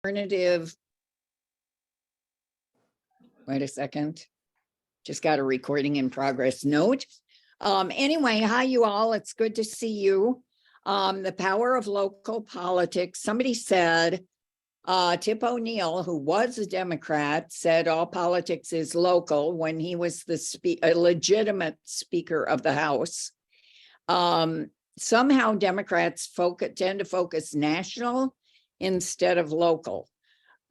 alternative. Wait a second. Just got a recording in progress note. Anyway, hi you all. It's good to see you. The power of local politics. Somebody said, Tip O'Neill, who was a Democrat, said all politics is local when he was a legitimate Speaker of the House. Somehow Democrats tend to focus national instead of local.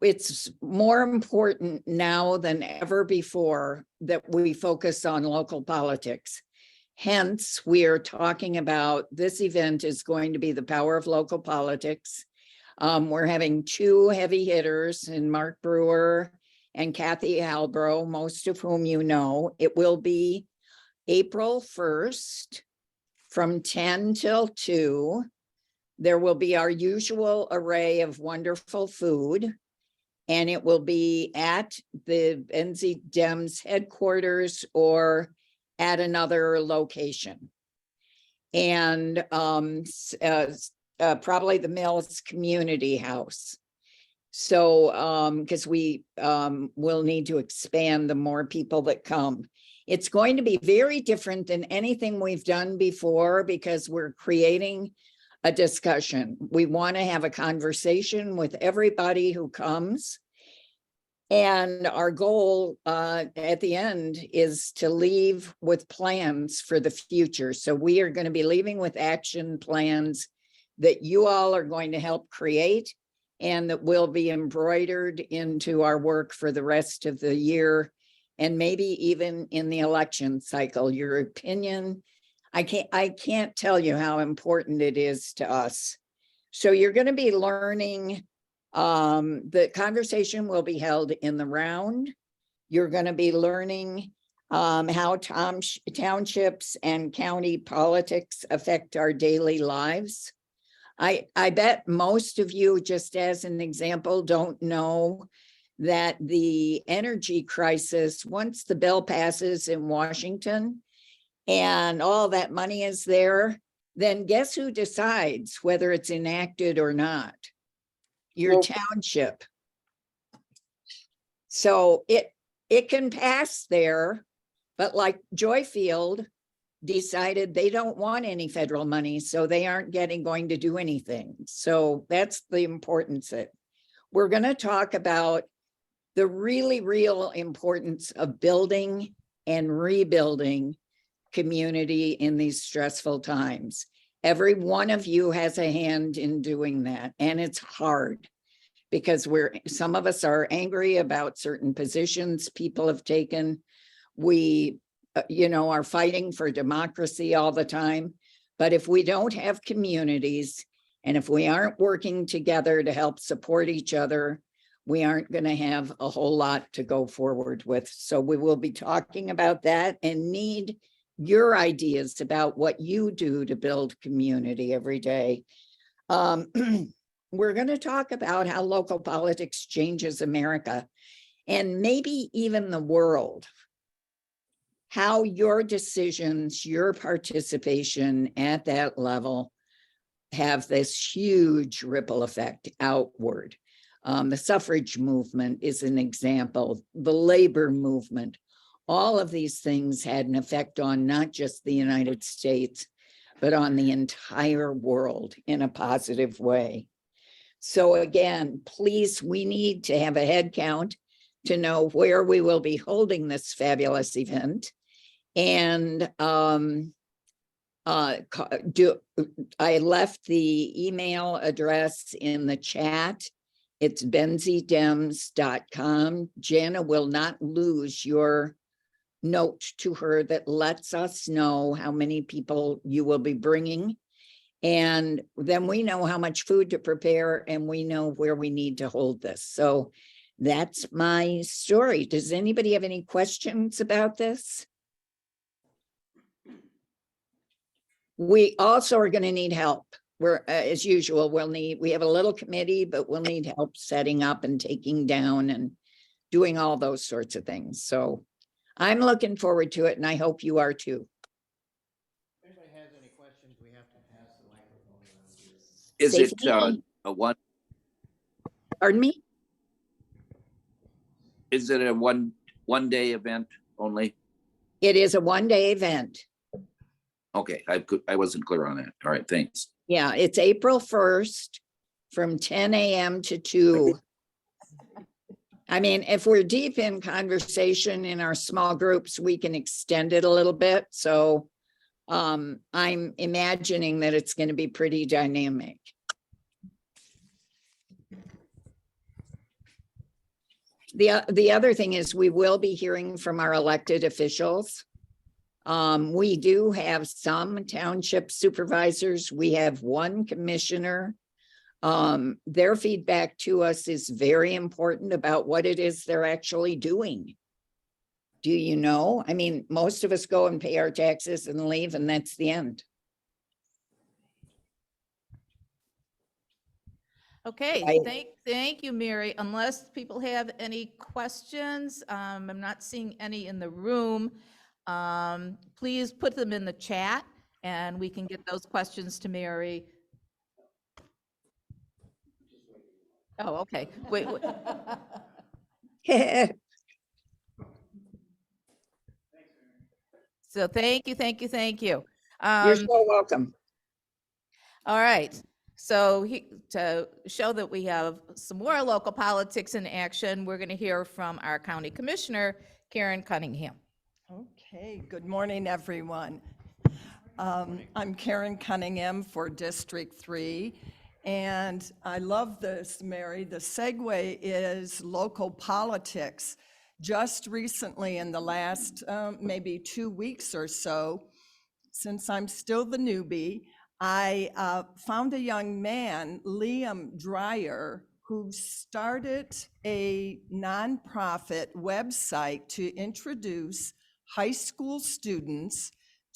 It's more important now than ever before that we focus on local politics. Hence, we are talking about this event is going to be the power of local politics. We're having two heavy hitters in Mark Brewer and Kathy Halbrough, most of whom you know. It will be April 1st from 10 till 2. There will be our usual array of wonderful food, and it will be at the Benzie Dems headquarters or at another location. And probably the Mills Community House. So, because we will need to expand the more people that come. It's going to be very different than anything we've done before because we're creating a discussion. We want to have a conversation with everybody who comes. And our goal at the end is to leave with plans for the future. So we are going to be leaving with action plans that you all are going to help create and that will be embroidered into our work for the rest of the year and maybe even in the election cycle. Your opinion, I can't tell you how important it is to us. So you're going to be learning, the conversation will be held in the round. You're going to be learning how townships and county politics affect our daily lives. I bet most of you, just as an example, don't know that the energy crisis, once the bill passes in Washington and all that money is there, then guess who decides whether it's enacted or not? Your township. So it can pass there, but like Joyfield decided they don't want any federal money, so they aren't going to do anything. So that's the importance of it. We're going to talk about the really real importance of building and rebuilding community in these stressful times. Every one of you has a hand in doing that, and it's hard because some of us are angry about certain positions people have taken. We are fighting for democracy all the time. But if we don't have communities and if we aren't working together to help support each other, we aren't going to have a whole lot to go forward with. So we will be talking about that and need your ideas about what you do to build community every day. We're going to talk about how local politics changes America and maybe even the world. How your decisions, your participation at that level have this huge ripple effect outward. The suffrage movement is an example, the labor movement. All of these things had an effect on not just the United States, but on the entire world in a positive way. So again, please, we need to have a head count to know where we will be holding this fabulous event. And I left the email address in the chat. It's benziedems.com. Jana will not lose your note to her that lets us know how many people you will be bringing. And then we know how much food to prepare and we know where we need to hold this. So that's my story. Does anybody have any questions about this? We also are going to need help. We're, as usual, we have a little committee, but we'll need help setting up and taking down and doing all those sorts of things. So I'm looking forward to it, and I hope you are too. If anybody has any questions, we have to pass the microphone around here. Is it a one? Pardon me? Is it a one day event only? It is a one-day event. Okay, I wasn't clear on that. All right, thanks. Yeah, it's April 1st from 10 a.m. to 2. I mean, if we're deep in conversation in our small groups, we can extend it a little bit. So I'm imagining that it's going to be pretty dynamic. The other thing is we will be hearing from our elected officials. We do have some township supervisors. We have one commissioner. Their feedback to us is very important about what it is they're actually doing. Do you know? I mean, most of us go and pay our taxes and leave, and that's the end. Okay, Right. thank you, Mary. Unless people have any questions, I'm not seeing any in the room. Please put them in the chat and we can get those questions to Mary. Oh, okay. Wait. So thank you. You're so welcome. All right. So to show that we have some more local politics in action, we're going to hear from our county commissioner, Karen Cunningham. Okay, good morning, everyone. I'm Karen Cunningham for District 3, and I love this, Mary. The segue is local politics. Just recently, in the last maybe 2 weeks or so, since I'm still the newbie, I found a young man, Liam Dreyer, who started a nonprofit website to introduce high school students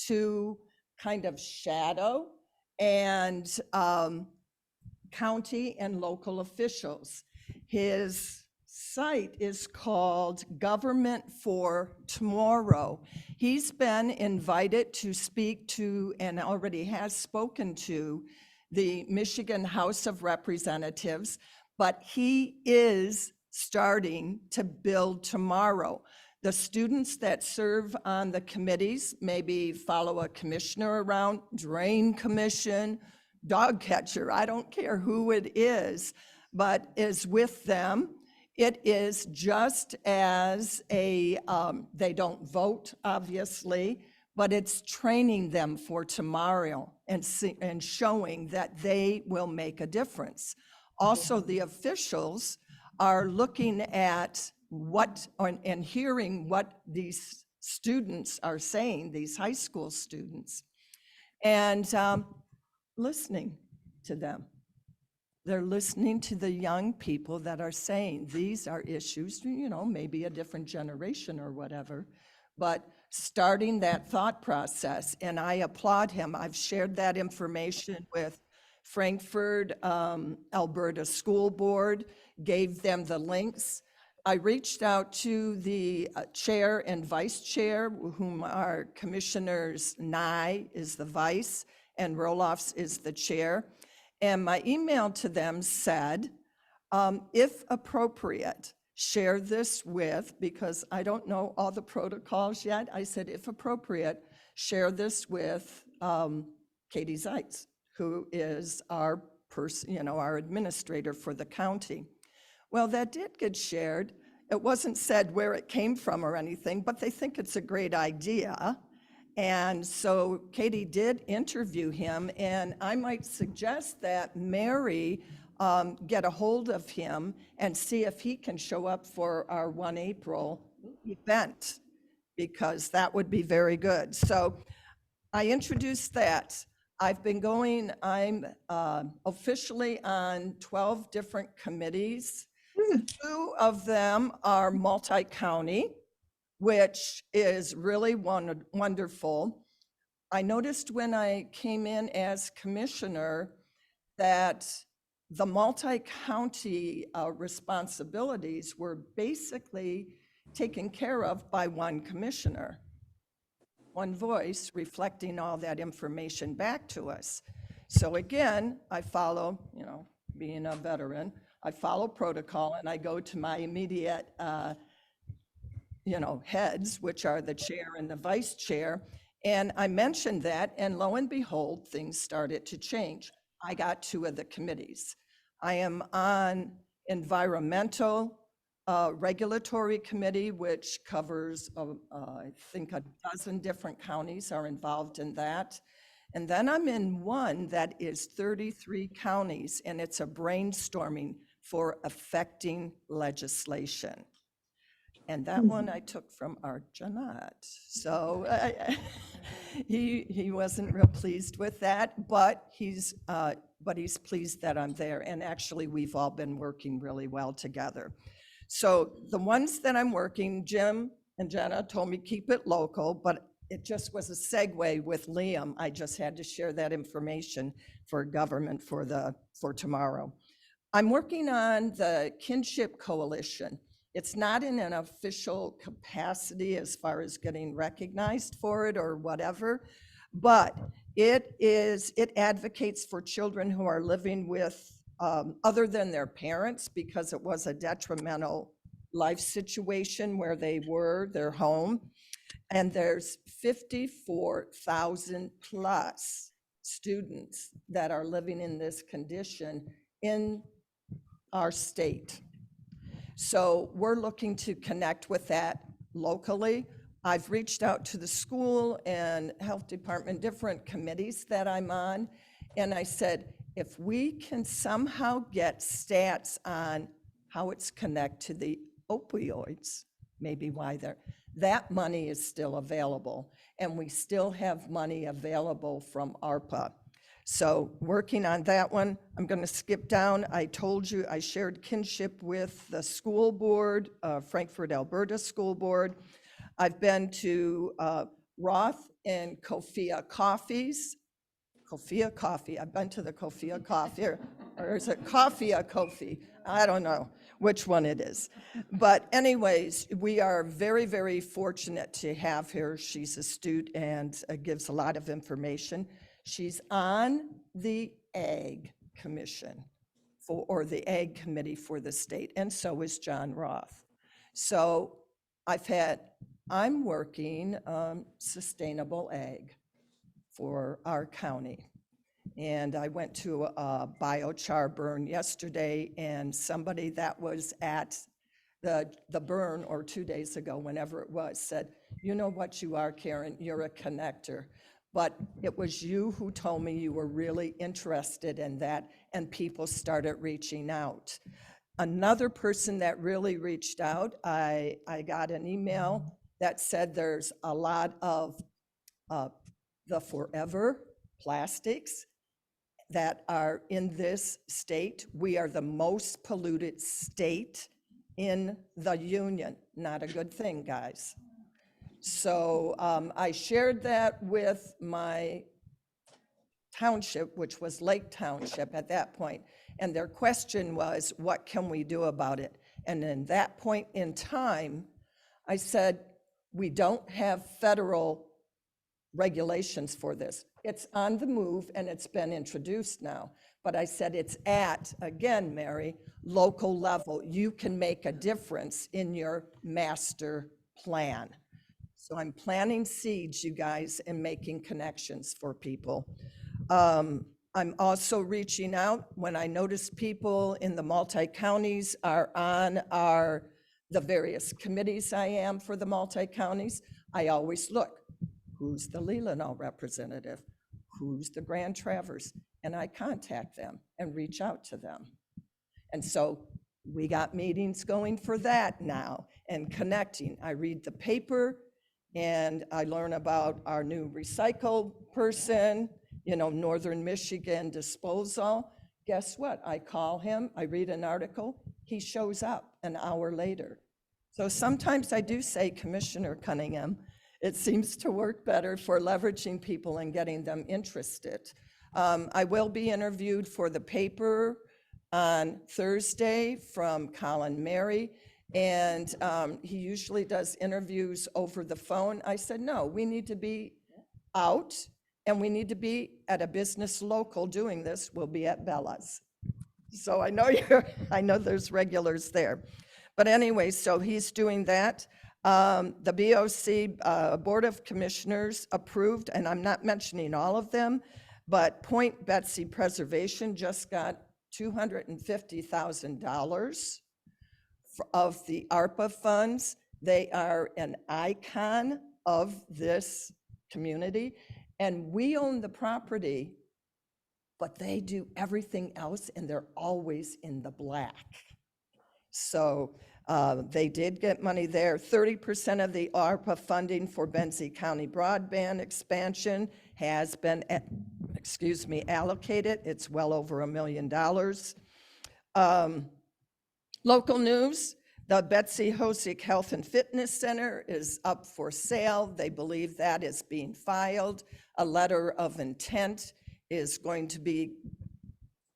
to kind of shadow and county and local officials. His site is called Government for Tomorrow. He's been invited to speak to, and already has spoken to, the Michigan House of Representatives, but he is starting to build tomorrow. The students that serve on the committees, maybe follow a commissioner around, drain commission, dog catcher, I don't care who it is, but is with them. It is just as a, they don't vote, obviously, but it's training them for tomorrow and showing that they will make a difference. Also, the officials are looking at what, and hearing what these students are saying, these high school students, and listening to them. They're listening to the young people that are saying these are issues, you know, maybe a different generation or whatever, but starting that thought process, and I applaud him. I've shared that information with Frankfurt, Alberta School Board, gave them the links. I reached out to the chair and vice chair, whom are Commissioners Nye is the vice and Roloffs is the chair. And my email to them said, if appropriate, share this with, because I don't know all the protocols yet. I said, if appropriate, share this with Katie Zeitz, who is our person, you know, our administrator for the county. Well, that did get shared. It wasn't said where it came from or anything, but they think it's a great idea. And so Katie did interview him, and I might suggest that Mary get a hold of him and see if he can show up for our 1 April event, because that would be very good. So I introduced that. I've been going, I'm officially on 12 different committees. 2 of them are multi-county, which is really wonderful. I noticed when I came in as commissioner that the multi-county responsibilities were basically taken care of by one commissioner, one voice reflecting all that information back to us. So again, I follow, you know, being a veteran, I follow protocol and I go to my immediate, heads, which are the chair and the vice chair. And I mentioned that, and lo and behold, things started to change. I got 2 of the committees. I am on environmental regulatory committee, which covers, I think, a dozen different counties are involved in that. And then I'm in one that is 33 counties, and it's a brainstorming for affecting legislation. And that one I took from Art Janat. So he wasn't real pleased with that, but he's pleased that I'm there. And actually, we've all been working really well together. So the ones that I'm working, Jim and Jenna told me keep it local, but it just was a segue with Liam. I just had to share that information for government for tomorrow. I'm working on the Kinship Coalition. It's not in an official capacity as far as getting recognized for it or whatever, but it advocates for children who are living with other than their parents, because it was a detrimental life situation where they were, their home. And there's 54,000 plus students that are living in this condition in our state. So we're looking to connect with that locally. I've reached out to the school and health department, different committees that I'm on, and I said, if we can somehow get stats on how it's connected to the opioids, maybe why that money is still available, and we still have money available from ARPA. So working on that one. I'm going to skip down. I told you I shared kinship with the school board, Frankfurt, Alberta School Board. I've been to Roth and Kofia Coffees. Kofia Coffee. I've been to the Kofia Coffee, or is it Kofia Coffee? I don't know which one it is. But anyways, we are very, very fortunate to have her. She's astute and gives a lot of information. She's on the Ag Commission or the Ag Committee for the state, and so is John Roth. So I'm working sustainable ag for our county. And I went to a biochar burn yesterday, and somebody that was at the burn, or 2 days ago, whenever it was, said, you know what you are, Karen, you're a connector. But it was you who told me you were really interested in that, and people started reaching out. Another person that really reached out, I got an email that said there's a lot of the forever plastics that are in this state. We are the most polluted state in the union. Not a good thing, guys. So I shared that with my township, which was Lake Township at that point, and their question was, what can we do about it? And in that point in time, I said, we don't have federal regulations for this. It's on the move and it's been introduced now. But I said it's at, again, Mary, local level. You can make a difference in your master plan. So I'm planting seeds, you guys, and making connections for people. I'm also reaching out when I notice people in the multi-counties are on the various committees I am for the multi-counties. I always look, who's the Leelanau representative? Who's the Grand Traverse? And I contact them and reach out to them. And so we got meetings going for that now and connecting. I read the paper and I learn about our new recycle person, Northern Michigan disposal. Guess what? I call him, I read an article, he shows up an hour later. So sometimes I do say, Commissioner Cunningham, it seems to work better for leveraging people and getting them interested. I will be interviewed for the paper on Thursday from Colin Mary, and he usually does interviews over the phone. I said, no, we need to be out and we need to be at a business local doing this. We'll be at Bella's. So I know there's regulars there. But anyway, so he's doing that. The BOC Board of Commissioners approved, and I'm not mentioning all of them, but Point Betsy Preservation just got $250,000 of the ARPA funds. They are an icon of this community, and we own the property, but they do everything else, and they're always in the black. So they did get money there. 30% of the ARPA funding for Benzie County broadband expansion has been, allocated. It's well over $1 million. Local news, the Betsy Hosick Health and Fitness Center is up for sale. They believe that is being filed. A letter of intent is going to be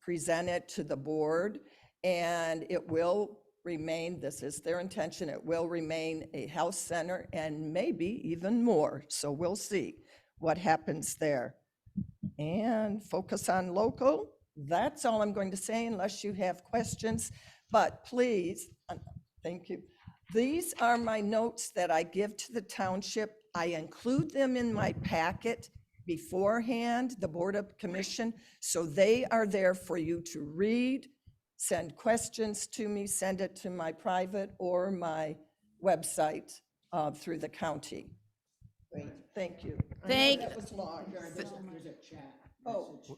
presented to the board, and it will remain, this is their intention, it will remain a health center and maybe even more. So we'll see what happens there. And focus on local. That's all I'm going to say unless you have questions. But please, thank you. These are my notes that I give to the township. I include them in my packet beforehand, the Board of Commission, so they are there for you to read, send questions to me, send it to my private or my website through the county. Great. Thank you. I know Thank- that was long. There's a chat Oh. message.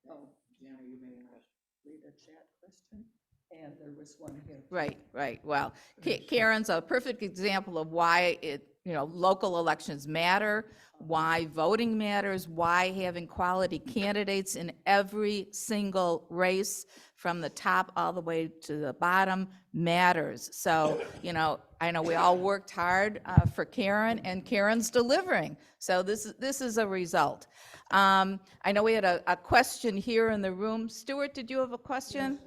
Oh, Jana, you may ask. read a chat question, and there was one here. Right. Well, Karen's a perfect example of why local elections matter, why voting matters, why having quality candidates in every single race from the top all the way to the bottom matters. So, I know we all worked hard for Karen, and Karen's delivering. So this is a result. I know we had a question here in the room. Stuart, did you have a question?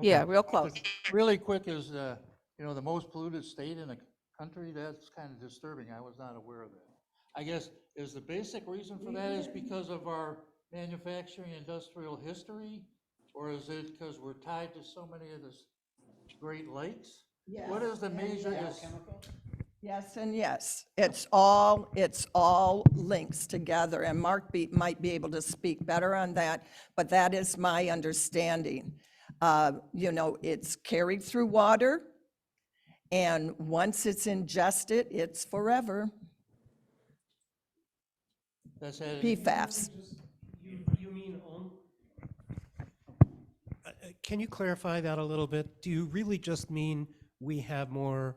Yeah, real close. Really quick is, the most polluted state in the country, that's kind of disturbing. I was not aware of that. I guess, is the basic reason for that is because of our manufacturing industrial history? Or is it because we're tied to so many of the Great Lakes? What is the major? Yes and yes. It's all links together, and Mark might be able to speak better on that, but that is my understanding. It's carried through water, and once it's ingested, it's forever. That's it. PFAS. You mean on? Can you clarify that a little bit? Do you really just mean we have more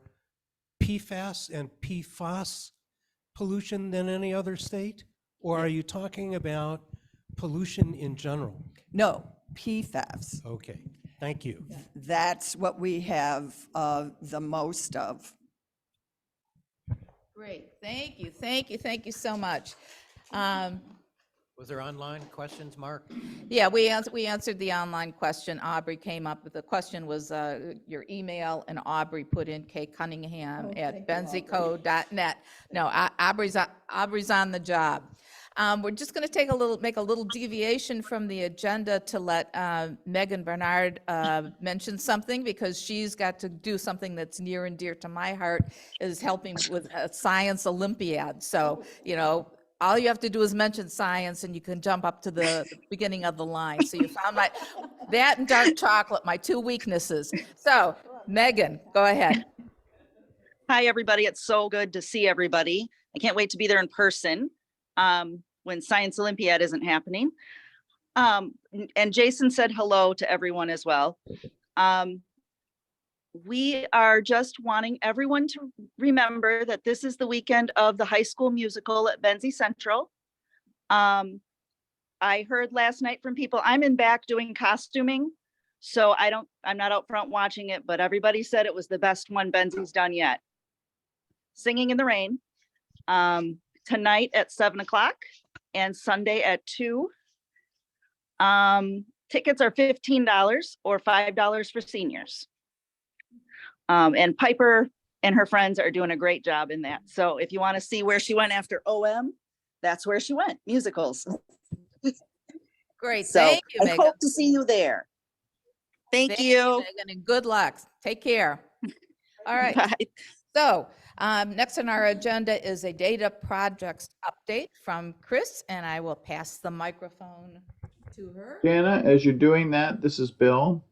PFAS and PFOS pollution than any other state? Or are you talking about pollution in general? No, PFAS. Okay, thank you. That's what we have the most of. Great, thank you so much. Was there online questions, Mark? Yeah, we answered the online question. Aubrey came up with, the question was your email, and Aubrey put in kcunningham@benzico.net. No, Aubrey's on the job. We're just going to make a little deviation from the agenda to let Megan Bernard mention something, because she's got to do something that's near and dear to my heart, is helping with a science Olympiad. So, all you have to do is mention science and you can jump up to the beginning of the line. So you found that and dark chocolate, my two weaknesses. So Megan, go ahead. Hi, everybody. It's so good to see everybody. I can't wait to be there in person when Science Olympiad isn't happening. And Jason said hello to everyone as well. We are just wanting everyone to remember that this is the weekend of the high school musical at Benzie Central. I heard last night from people, I'm in back doing costuming, so I'm not out front watching it, but everybody said it was the best one Benzie's done yet. Singing in the Rain, tonight at 7:00 and Sunday at 2. Tickets are $15 or $5 for seniors. And Piper and her friends are doing a great job in that. So if you want to see where she went after OM, that's where she went, musicals. Great, So thank you, I Megan. hope to see you there. Thank you. Megan, and good luck. Take care. All right. Bye. So next on our agenda is a data projects update from Chris, and I will pass the microphone to her. Jana, as you're doing that, this is Bill.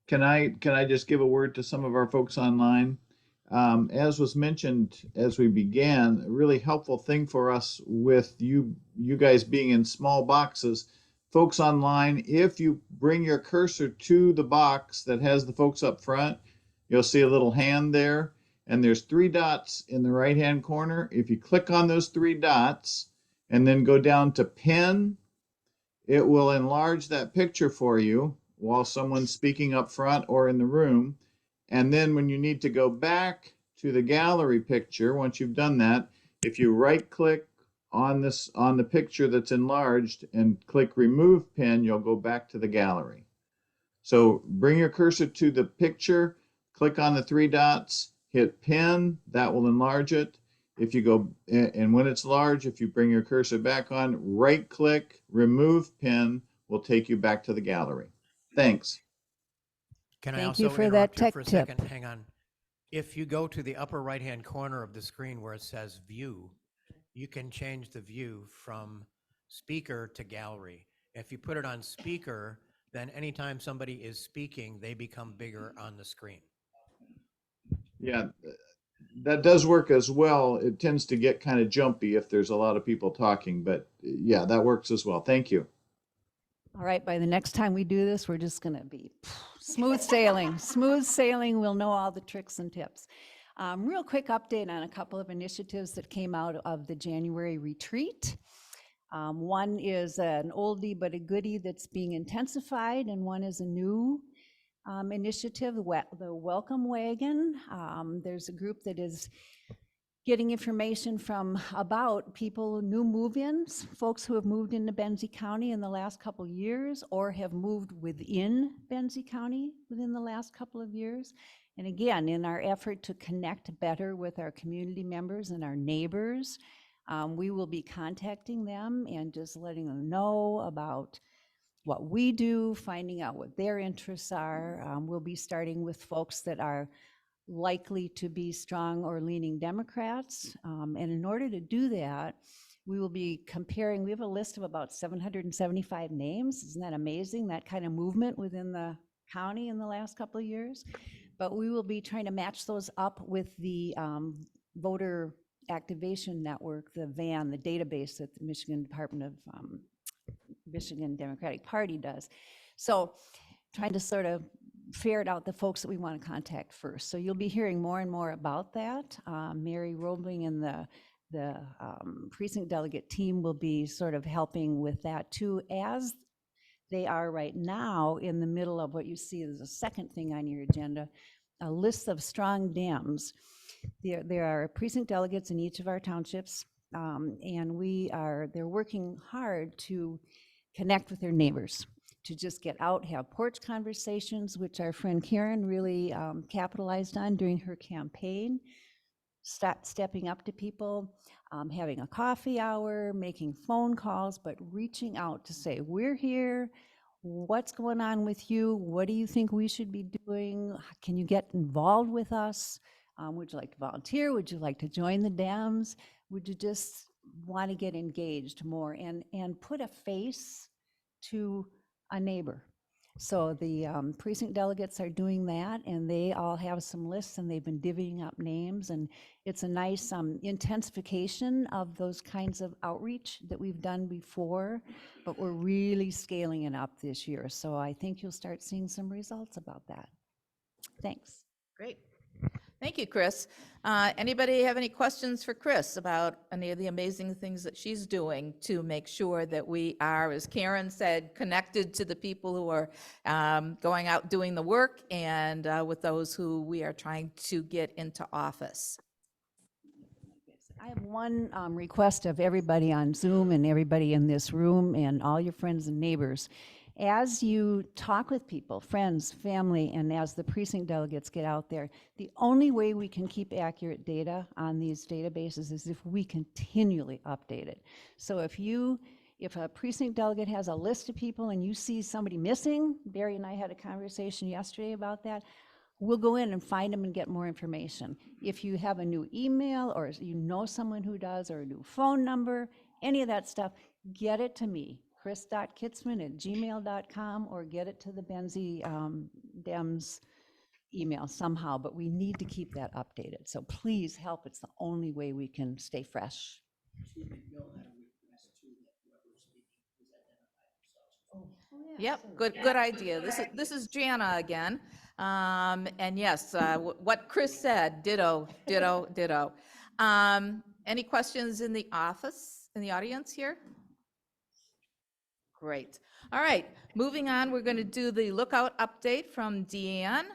Can I just give a word to some of our folks online? As was mentioned as we began, a really helpful thing for us with you guys being in small boxes, folks online, if you bring your cursor to the box that has the folks up front, you'll see a little hand there, and there's 3 dots in the right-hand corner. If you click on those 3 dots and then go down to pin, it will enlarge that picture for you while someone's speaking up front or in the room. And then when you need to go back to the gallery picture, once you've done that, if you right click on the picture that's enlarged and click remove pin, you'll go back to the gallery. So bring your cursor to the picture, click on the 3 dots, hit pin, that will enlarge it. If you go, and when it's large, if you bring your cursor back on, right click, remove pin, will take you back to the gallery. Thanks. Can I Thank also you for that interrupt you tech for a tip. second? Hang on. If you go to the upper right-hand corner of the screen where it says view, you can change the view from speaker to gallery. If you put it on speaker, then anytime somebody is speaking, they become bigger on the screen. Yeah, that does work as well. It tends to get kind of jumpy if there's a lot of people talking, but yeah, that works as well. Thank you. All right, by the next time we do this, we're just going to be smooth sailing. Smooth sailing. We'll know all the tricks and tips. Real quick update on a couple of initiatives that came out of the January retreat. One is an oldie but a goodie that's being intensified, and one is a new initiative, the Welcome Wagon. There's a group that is getting information from about people, new move-ins, folks who have moved into Benzie County in the last couple years or have moved within Benzie County within the last couple of years. And again, in our effort to connect better with our community members and our neighbors, we will be contacting them and just letting them know about what we do, finding out what their interests are. We'll be starting with folks that are likely to be strong or leaning Democrats. And in order to do that, we will be comparing, we have a list of about 775 names. Isn't that amazing? That kind of movement within the county in the last couple of years. But we will be trying to match those up with the voter activation network, the VAN, the database that the Michigan Department of Michigan Democratic Party does. So trying to sort of ferret out the folks that we want to contact first. So you'll be hearing more and more about that. Mary Roebling and the precinct delegate team will be sort of helping with that too, as they are right now in the middle of what you see as a second thing on your agenda, a list of strong Dems. There are precinct delegates in each of our townships, and they're working hard to connect with their neighbors, to just get out, have porch conversations, which our friend Karen really capitalized on during her campaign, stepping up to people, having a coffee hour, making phone calls, but reaching out to say, we're here, what's going on with you? What do you think we should be doing? Can you get involved with us? Would you like to volunteer? Would you like to join the Dems? Would you just want to get engaged more and put a face to a neighbor? So the precinct delegates are doing that, and they all have some lists, and they've been divvying up names, and it's a nice intensification of those kinds of outreach that we've done before, but we're really scaling it up this year. So I think you'll start seeing some results about that. Thanks. Great. Thank you, Chris. Anybody have any questions for Chris about any of the amazing things that she's doing to make sure that we are, as Karen said, connected to the people who are going out doing the work and with those who we are trying to get into office? I have one request of everybody on Zoom and everybody in this room and all your friends and neighbors. As you talk with people, friends, family, and as the precinct delegates get out there, the only way we can keep accurate data on these databases is if we continually update it. So if you If a precinct delegate has a list of people and you see somebody missing, Barry and I had a conversation yesterday about that, we'll go in and find them and get more information. If you have a new email or you know someone who does, or a new phone number, any of that stuff, get it to me, chris.kitzman@gmail.com, or get it to the Benzie Dems email somehow, but we need to keep that updated. So please help. It's the only way we can stay fresh. Yep, good idea. This is Jana again. And yes, what Chris said, ditto, ditto, ditto. Any questions in the office, in the audience here? Great. All right, moving on, we're going to do the lookout update from Deanne.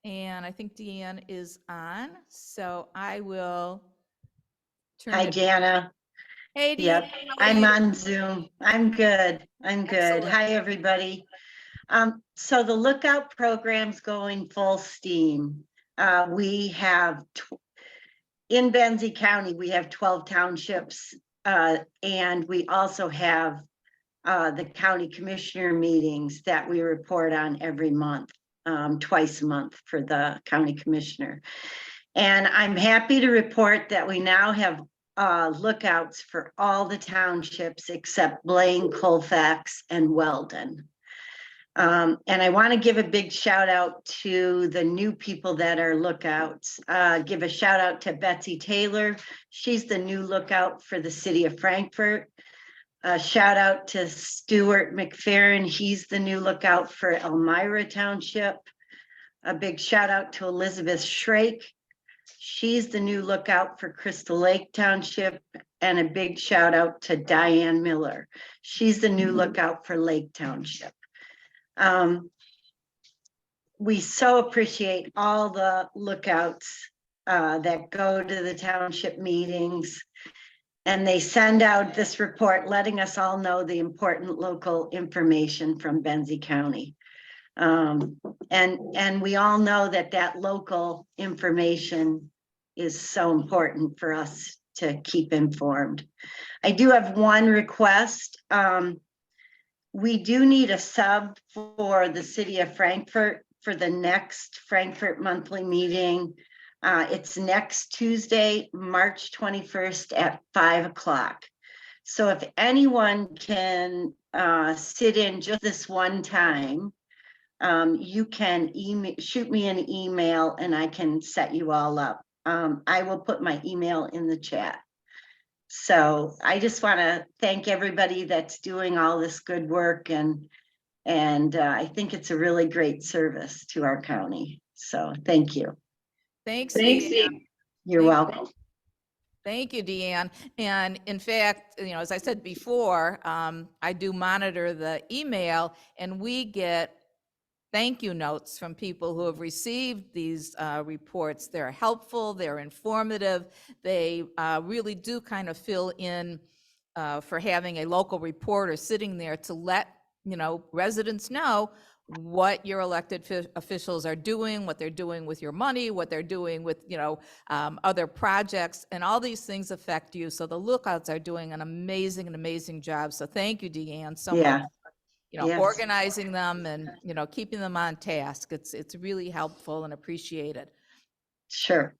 And I think Deanne is on, so I will turn Hi, it. Jana. Hey, Deanne. Yep, how are I'm you? on Zoom. I'm good. I'm good. Excellent. Hi, everybody. So the Lookout program's going full steam. We have, in Benzie County, we have 12 townships, and we also have the county commissioner meetings that we report on every month, twice a month for the county commissioner. And I'm happy to report that we now have lookouts for all the townships except Blaine, Colfax, and Weldon. And I want to give a big shout out to the new people that are lookouts. Give a shout out to Betsy Taylor. She's the new lookout for the city of Frankfurt. A shout out to Stuart McFerrin. He's the new lookout for Elmira Township. A big shout out to Elizabeth Shrake. She's the new lookout for Crystal Lake Township. And a big shout out to Diane Miller. She's the new lookout for Lake Township. We so appreciate all the lookouts that go to the township meetings. And they send out this report letting us all know the important local information from Benzie County. And we all know that that local information is so important for us to keep informed. I do have one request. We do need a sub for the city of Frankfurt for the next Frankfurt monthly meeting. It's next Tuesday, March 21st at 5 o'clock. So if anyone can sit in just this one time, you can shoot me an email and I can set you all up. I will put my email in the chat. So I just want to thank everybody that's doing all this good work, and I think it's a really great service to our county. So thank you. Thanks, Thanks, Deanne. You're welcome. Thank you, Deanne. And in fact, as I said before, I do monitor the email, and we get thank you notes from people who have received these reports. They're helpful, they're informative, they really do kind of fill in for having a local reporter sitting there to let residents know what your elected officials are doing, what they're doing with your money, what they're doing with other projects, and all these things affect you. So the lookouts are doing an amazing job. So thank you, Deanne, so much. Yes. Organizing them and, keeping them on task. It's really helpful and appreciated. Sure.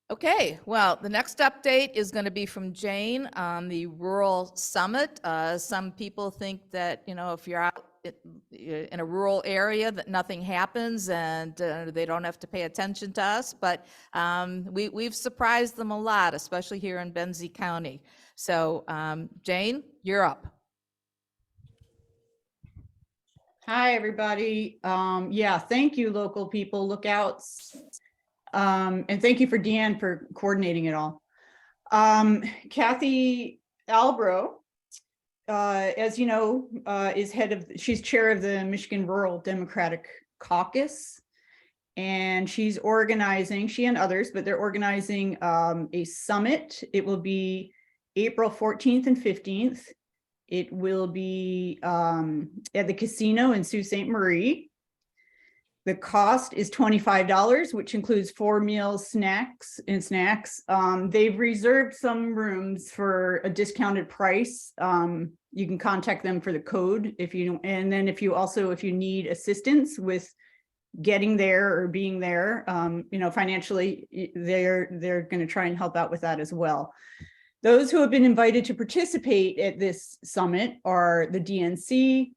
Okay, well, the next update is going to be from Jane on the Rural Summit. Some people think that, if you're out in a rural area that nothing happens and they don't have to pay attention to us, but we've surprised them a lot, especially here in Benzie County. So Jane, you're up. Hi, everybody. Yeah, thank you, local people, lookouts. And thank you for Deanne for coordinating it all. Kathy Albro, as you know, she's chair of the Michigan Rural Democratic Caucus. And she's organizing, she and others, but they're organizing a summit. It will be April 14th and 15th. It will be at the casino in Sault Ste. Marie. The cost is $25, which includes 4 meals, snacks. They've reserved some rooms for a discounted price. you can contact them for the code if you, and then if you need assistance with getting there or being there, financially, they're going to try and help out with that as well. Those who have been invited to participate at this summit are the DNC,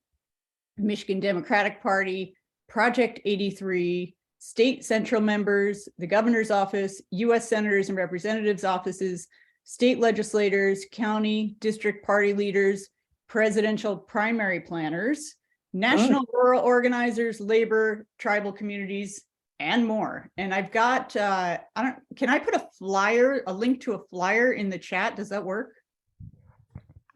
Michigan Democratic Party, Project 83, state central members, the governor's office, U.S. senators and representatives' offices, state legislators, county, district party leaders, presidential primary planners, national rural organizers, labor, tribal communities, and more. And I've got, can I put a link to a flyer in the chat? Does that work?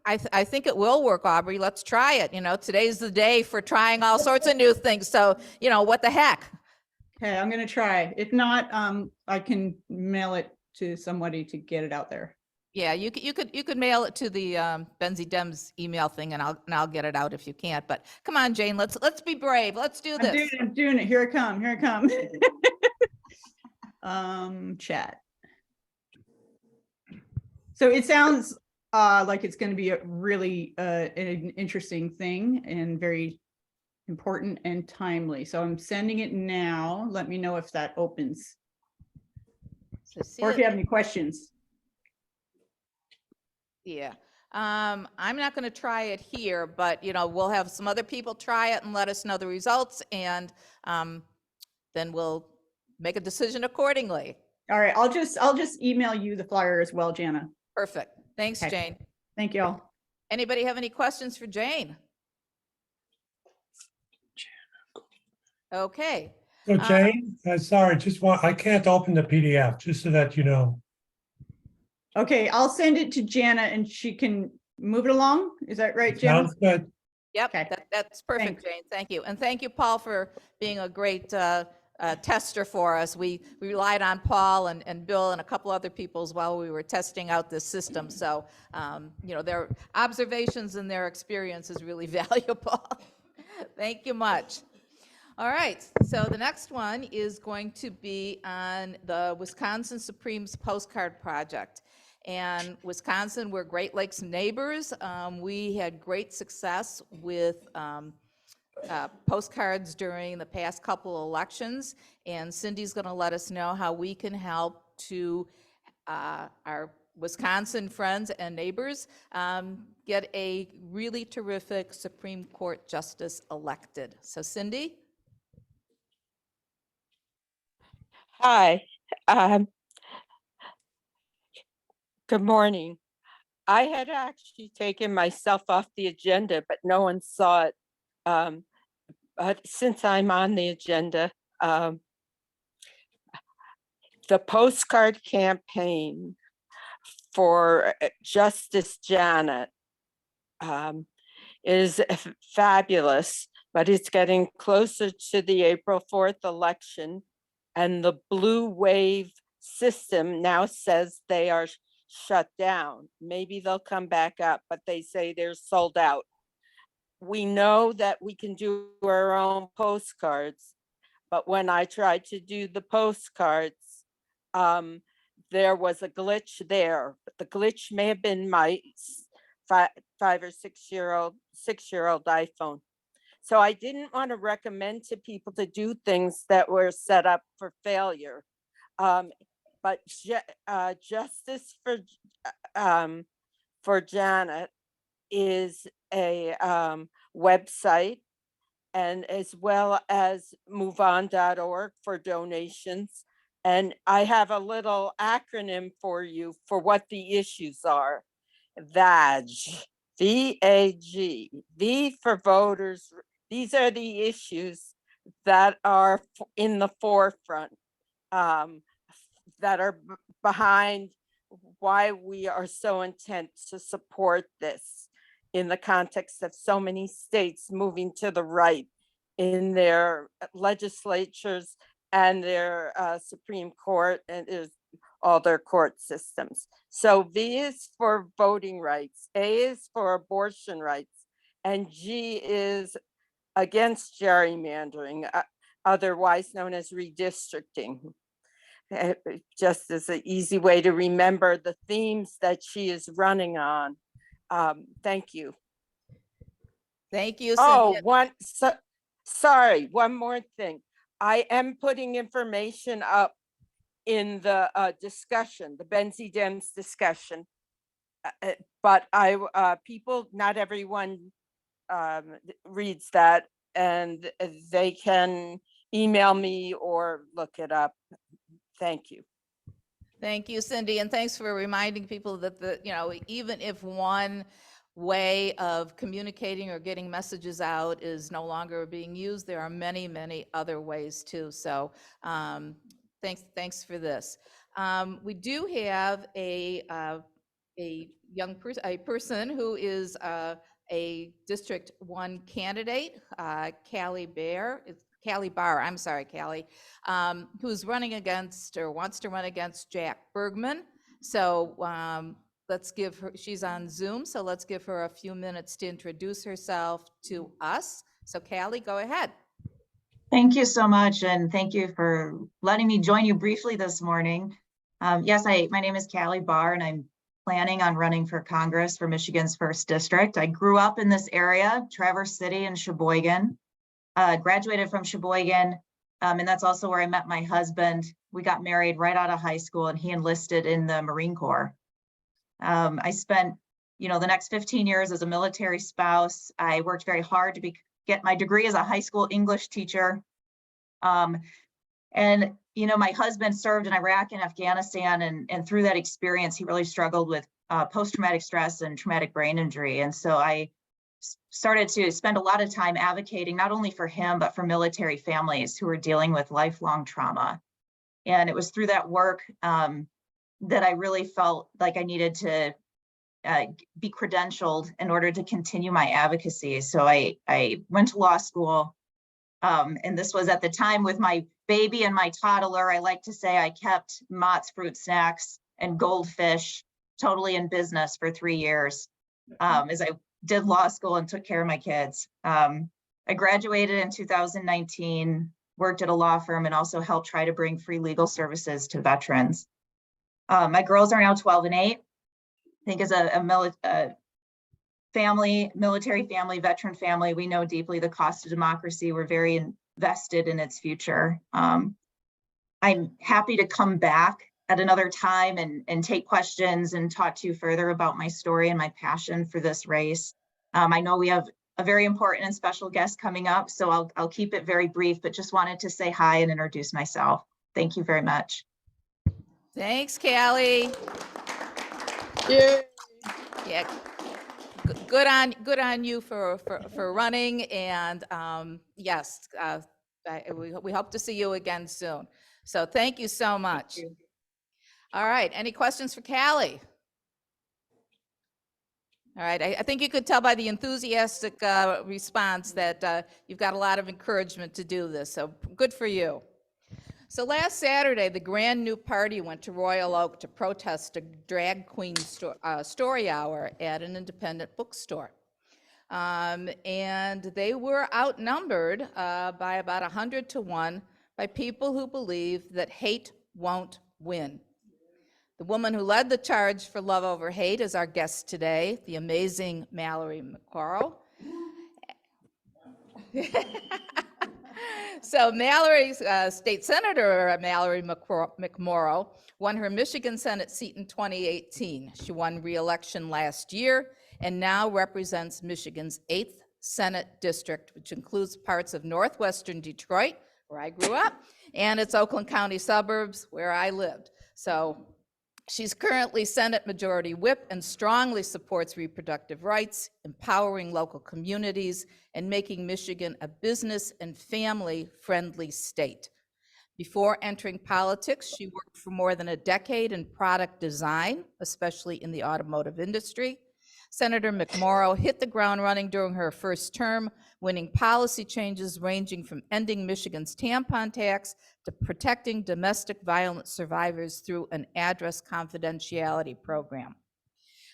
I think it will work, Aubrey. Let's try it. Today's the day for trying all sorts of new things. So, what the heck? Okay, I'm going to try. If not, I can mail it to somebody to get it out there. Yeah, you could mail it to the Benzie Dems email thing, and I'll get it out if you can't. But come on, Jane, let's be brave. Let's do this. I'm doing it. Here I come. Chat. So it sounds like it's going to be a really an interesting thing and very important and timely. So I'm sending it now. Let me know if that opens. Or if you have any questions. Yeah. I'm not going to try it here, but we'll have some other people try it and let us know the results, and then we'll make a decision accordingly. All right, I'll just email you the flyer as well, Jana. Perfect. Thanks, Okay. Jane. Thank you all. Anybody have any questions for Jane? Okay. So Jane, sorry, I can't open the PDF, just so that you know. Okay, I'll send it to Jana and she can move it along. Is that right, Jana? Sounds good. Yep, Okay. that's perfect, Thanks. Jane. Thank you. And thank you, Paul, for being a great tester for us. We relied on Paul and Bill and a couple other people's while we were testing out this system. So, their observations and their experience is really valuable. Thank you much. All right, so the next one is going to be on the Wisconsin Supremes Postcard Project. And Wisconsin, we're Great Lakes neighbors. We had great success with postcards during the past couple of elections, and Cindy's going to let us know how we can help to our Wisconsin friends and neighbors get a really terrific Supreme Court justice elected. So Cindy? Hi. Good morning. I had actually taken myself off the agenda, but no one saw it. But since I'm on the agenda, the postcard campaign for Justice Janet is fabulous, but it's getting closer to the April 4th election, and the blue wave system now says they are shut down. Maybe they'll come back up, but they say they're sold out. We know that we can do our own postcards, but when I tried to do the postcards, there was a glitch there. But the glitch may have been my 5 or 6 year old iPhone. So I didn't want to recommend to people to do things that were set up for failure. But Justice for Janet is a website, and as well as moveon.org for donations. And I have a little acronym for you for what the issues are. VAG, V-A-G, V for voters. These are the issues that are in the forefront, that are behind why we are so intent to support this in the context of so many states moving to the right in their legislatures and their Supreme Court and all their court systems. So V is for voting rights, A is for abortion rights, and G is against gerrymandering, otherwise known as redistricting. Just as an easy way to remember the themes that she is running on. Thank you. Thank you, Oh, Cynthia. sorry, one more thing. I am putting information up in the discussion, the Benzie Dems discussion. But people, not everyone reads that, and they can email me or look it up. Thank you. Thank you, Cindy, and thanks for reminding people that even if one way of communicating or getting messages out is no longer being used, there are many, many other ways too. So thanks for this. We do have a person who is a District 1 candidate, Callie Barr, I'm sorry, Callie, who's running against or wants to run against Jack Bergman. So let's give her, she's on Zoom, so let's give her a few minutes to introduce herself to us. So Callie, go ahead. Thank you so much, and thank you for letting me join you briefly this morning. Yes, my name is Callie Barr, and I'm planning on running for Congress for Michigan's 1st District. I grew up in this area, Traverse City and Sheboygan, graduated from Sheboygan, and that's also where I met my husband. We got married right out of high school, and he enlisted in the Marine Corps. I spent, the next 15 years as a military spouse. I worked very hard to get my degree as a high school English teacher. And my husband served in Iraq and Afghanistan, and through that experience, he really struggled with post-traumatic stress and traumatic brain injury. And so I started to spend a lot of time advocating not only for him, but for military families who are dealing with lifelong trauma. And it was through that work that I really felt like I needed to be credentialed in order to continue my advocacy. So I went to law school, and this was at the time with my baby and my toddler. I like to say I kept Mott's fruit snacks and Goldfish totally in business for 3 years as I did law school and took care of my kids. I graduated in 2019, worked at a law firm, and also helped try to bring free legal services to veterans. My girls are now 12 and 8. I think as a military family, veteran family, we know deeply the cost of democracy. We're very invested in its future. I'm happy to come back at another time and take questions and talk to you further about my story and my passion for this race. I know we have a very important and special guest coming up, so I'll keep it very brief, but just wanted to say hi and introduce myself. Thank you very much. Thanks, Callie. Yeah, good on you for running, and yes, we hope to see you again soon. So thank you so much. All right, any questions for Callie? All right, I think you could tell by the enthusiastic response that you've got a lot of encouragement to do this, so good for you. So last Saturday, the Grand New Party went to Royal Oak to protest a drag queen story hour at an independent bookstore. And they were outnumbered by about 100 to 1 by people who believe that hate won't win. The woman who led the charge for Love Over Hate is our guest today, the amazing Mallory McMorrow. So Mallory's State Senator Mallory McMorrow won her Michigan Senate seat in 2018. She won re-election last year and now represents Michigan's 8th Senate district, which includes parts of northwestern Detroit, where I grew up, and its Oakland County suburbs, where I lived. So she's currently Senate Majority Whip and strongly supports reproductive rights, empowering local communities, and making Michigan a business and family-friendly state. Before entering politics, she worked for more than a decade in product design, especially in the automotive industry. Senator McMorrow hit the ground running during her first term, winning policy changes ranging from ending Michigan's tampon tax to protecting domestic violence survivors through an address confidentiality program.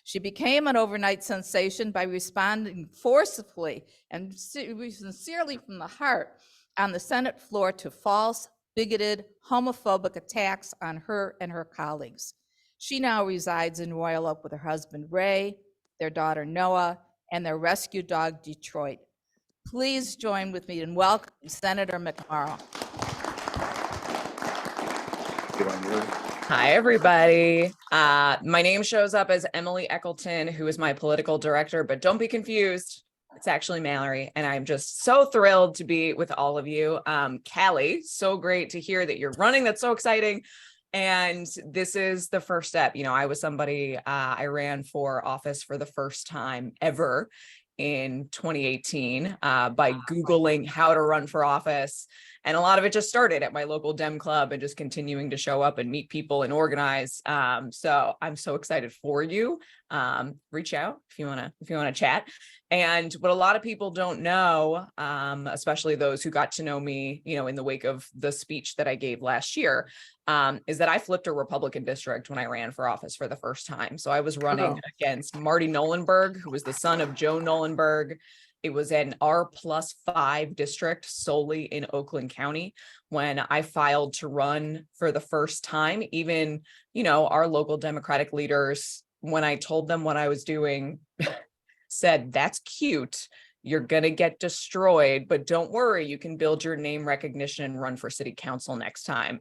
She became an overnight sensation by responding forcefully and sincerely from the heart on the Senate floor to false, bigoted, homophobic attacks on her and her colleagues. She now resides in Royal Oak with her husband, Ray, their daughter, Noah, and their rescue dog, Detroit. Please join with me and welcome Senator McMorrow. Hi, everybody. My name shows up as Emily Eccleton, who is my political director, but don't be confused. It's actually Mallory, and I'm just so thrilled to be with all of you. Callie, so great to hear that you're running. That's so exciting. And this is the first step. You know, I was somebody, I ran for office for the first time ever in 2018 by Googling how to run for office. And a lot of it just started at my local Dem club and just continuing to show up and meet people and organize. So I'm so excited for you. Reach out if you want to chat. And what a lot of people don't know, especially those who got to know me, you know, in the wake of the speech that I gave last year, is that I flipped a Republican district when I ran for office for the first time. So I was running against Marty Nolenberg, who was the son of Joe Nolenberg. It was an R+5 district solely in Oakland County. When I filed to run for the first time, even, you know, our local Democratic leaders, when I told them what I was doing, said, that's cute. You're going to get destroyed, but don't worry, you can build your name recognition and run for city council next time.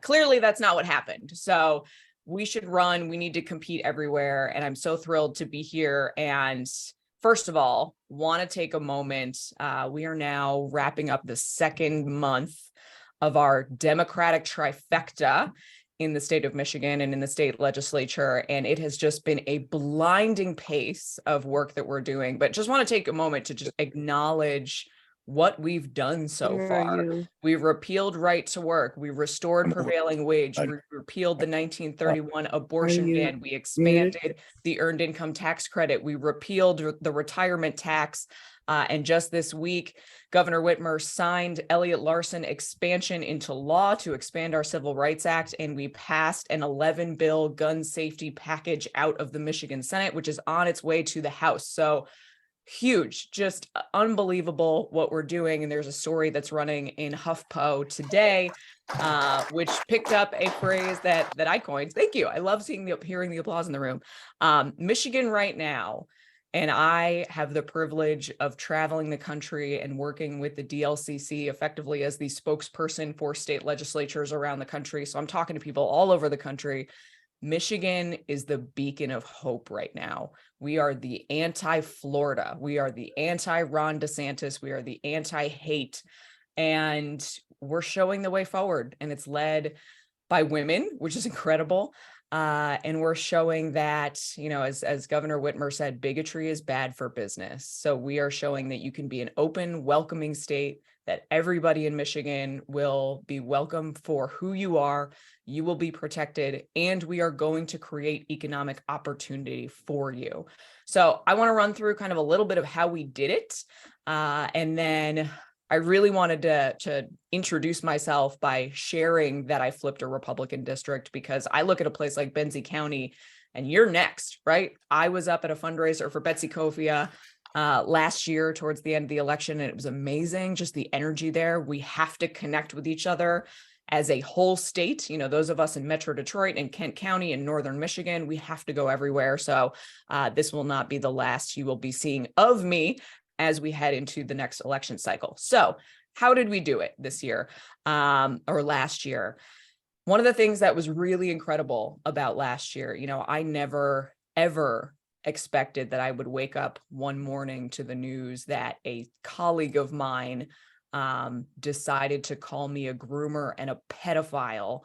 Clearly, that's not what happened. So we should run. We need to compete everywhere. And I'm so thrilled to be here. And first of all, want to take a moment. We are now wrapping up the second month of our Democratic trifecta in the state of Michigan and in the state legislature. And it has just been a blinding pace of work that we're doing. But just want to take a moment to just acknowledge what we've done so far. We've repealed right to work. We restored prevailing wage. We repealed the 1931 abortion ban. We expanded the earned income tax credit. We repealed the retirement tax. And just this week, Governor Whitmer signed Elliott Larson expansion into law to expand our Civil Rights Act. And we passed an 11-bill gun safety package out of the Michigan Senate, which is on its way to the House. So huge, just unbelievable what we're doing. And there's a story that's running in HuffPo today, which picked up a phrase that I coined. Thank you. I love hearing the applause in the room. Michigan right now. And I have the privilege of traveling the country and working with the DLCC effectively as the spokesperson for state legislatures around the country. So I'm talking to people all over the country. Michigan is the beacon of hope right now. We are the anti-Florida. We are the anti-Ron DeSantis. We are the anti-hate. And we're showing the way forward. And it's led by women, which is incredible. And we're showing that, you know, as Governor Whitmer said, bigotry is bad for business. So we are showing that you can be an open, welcoming state, that everybody in Michigan will be welcome for who you are. You will be protected, and we are going to create economic opportunity for you. So I want to run through kind of a little bit of how we did it. And then I really wanted to introduce myself by sharing that I flipped a Republican district, because I look at a place like Benzie County and you're next, right? I was up at a fundraiser for Betsy Kofia last year towards the end of the election, and it was amazing, just the energy there. We have to connect with each other as a whole state. You know, those of us in Metro Detroit and Kent County and Northern Michigan, we have to go everywhere. So this will not be the last you will be seeing of me as we head into the next election cycle. So how did we do it this year or last year? One of the things that was really incredible about last year, you know, I never, ever expected that I would wake up one morning to the news that a colleague of mine decided to call me a groomer and a pedophile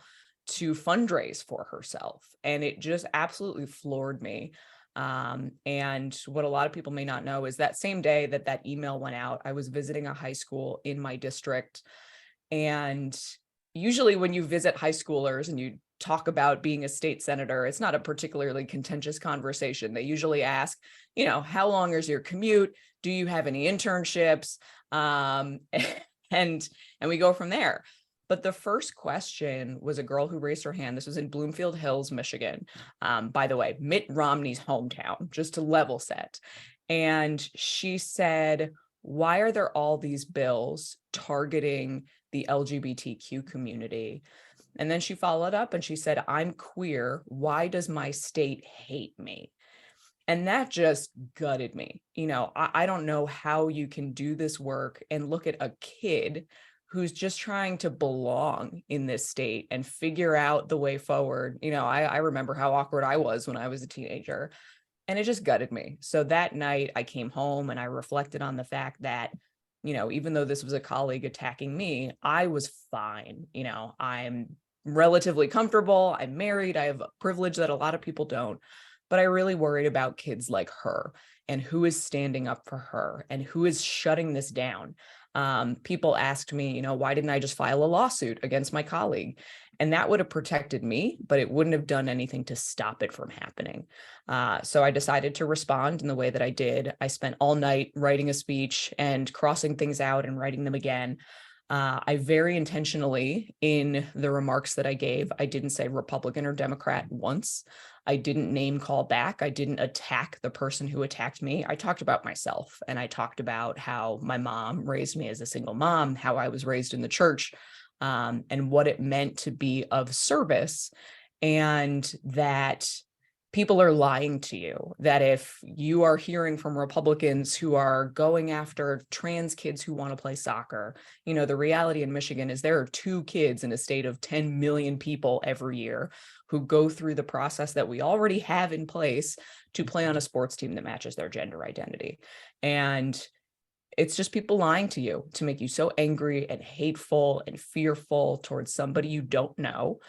to fundraise for herself. And it just absolutely floored me. And what a lot of people may not know is that same day that that email went out, I was visiting a high school in my district. And usually when you visit high schoolers and you talk about being a state senator, it's not a particularly contentious conversation. They usually ask, you know, how long is your commute? Do you have any internships? And we go from there. But the first question was a girl who raised her hand. This was in Bloomfield Hills, Michigan. By the way, Mitt Romney's hometown, just to level set. And she said, why are there all these bills targeting the LGBTQ community? And then she followed up and she said, I'm queer. Why does my state hate me? And that just gutted me. I don't know how you can do this work and look at a kid who's just trying to belong in this state and figure out the way forward. I remember how awkward I was when I was a teenager, and it just gutted me. So that night I came home and I reflected on the fact that, even though this was a colleague attacking me, I was fine. I'm relatively comfortable. I'm married. I have a privilege that a lot of people don't. But I really worried about kids like her and who is standing up for her and who is shutting this down. People asked me, why didn't I just file a lawsuit against my colleague? And that would have protected me, but it wouldn't have done anything to stop it from happening. So I decided to respond in the way that I did. I spent all night writing a speech and crossing things out and writing them again. I very intentionally, in the remarks that I gave, I didn't say Republican or Democrat once. I didn't name call back. I didn't attack the person who attacked me. I talked about myself, and I talked about how my mom raised me as a single mom, how I was raised in the church, and what it meant to be of service, and that people are lying to you, that if you are hearing from Republicans who are going after trans kids who want to play soccer, the reality in Michigan is there are 2 kids in a state of 10 million people every year who go through the process that we already have in place to play on a sports team that matches their gender identity. And it's just people lying to you to make you so angry and hateful and fearful towards somebody you don't know,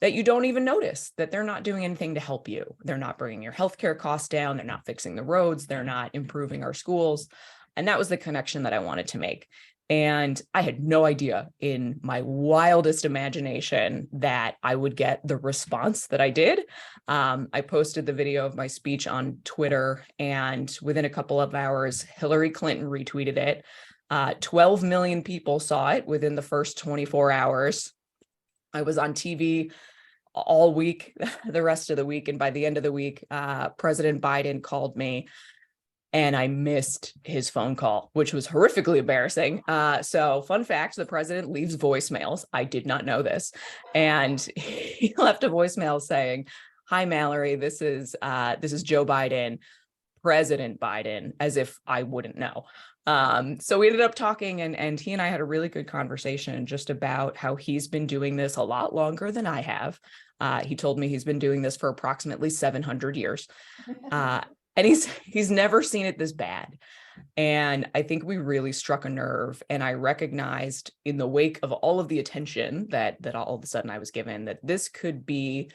that you don't even notice that they're not doing anything to help you. They're not bringing your healthcare costs down. They're not fixing the roads. They're not improving our schools. And that was the connection that I wanted to make. And I had no idea in my wildest imagination that I would get the response that I did. I posted the video of my speech on Twitter, and within a couple of hours, Hillary Clinton retweeted it. 12 million people saw it within the first 24 hours. I was on TV all week, the rest of the week. And by the end of the week, President Biden called me, and I missed his phone call, which was horrifically embarrassing. So fun fact, the president leaves voicemails. I did not know this. And he left a voicemail saying, "Hi, Mallory, this is Joe Biden, President Biden," as if I wouldn't know. So we ended up talking, and he and I had a really good conversation just about how he's been doing this a lot longer than I have. He told me he's been doing this for approximately 700 years. And he's never seen it this bad. And I think we really struck a nerve. And I recognized in the wake of all of the attention that all of a sudden I was given, that this could be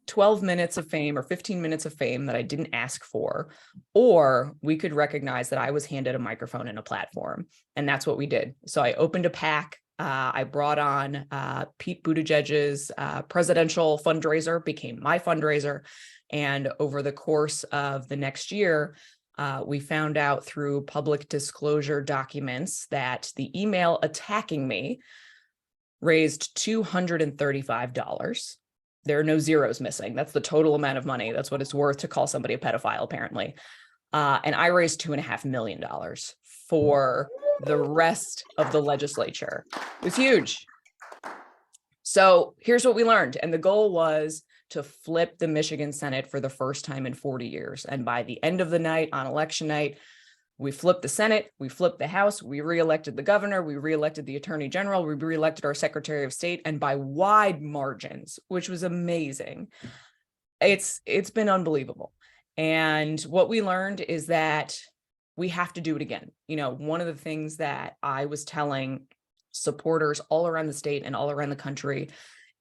12 minutes of fame or 15 minutes of fame that I didn't ask for, or we could recognize that I was handed a microphone and a platform. And that's what we did. So I opened a PAC. I brought on Pete Buttigieg's presidential fundraiser, became my fundraiser. And over the course of the next year, we found out through public disclosure documents that the email attacking me raised $235. There are no zeros missing. That's the total amount of money. That's what it's worth to call somebody a pedophile, apparently. And I raised $2.5 million for the rest of the legislature. It was huge. So here's what we learned. And the goal was to flip the Michigan Senate for the first time in 40 years. And by the end of the night, on election night, we flipped the Senate, we flipped the House, we reelected the governor, we reelected the attorney general, we reelected our secretary of state, and by wide margins, which was amazing. It's been unbelievable. And what we learned is that we have to do it again. One of the things that I was telling supporters all around the state and all around the country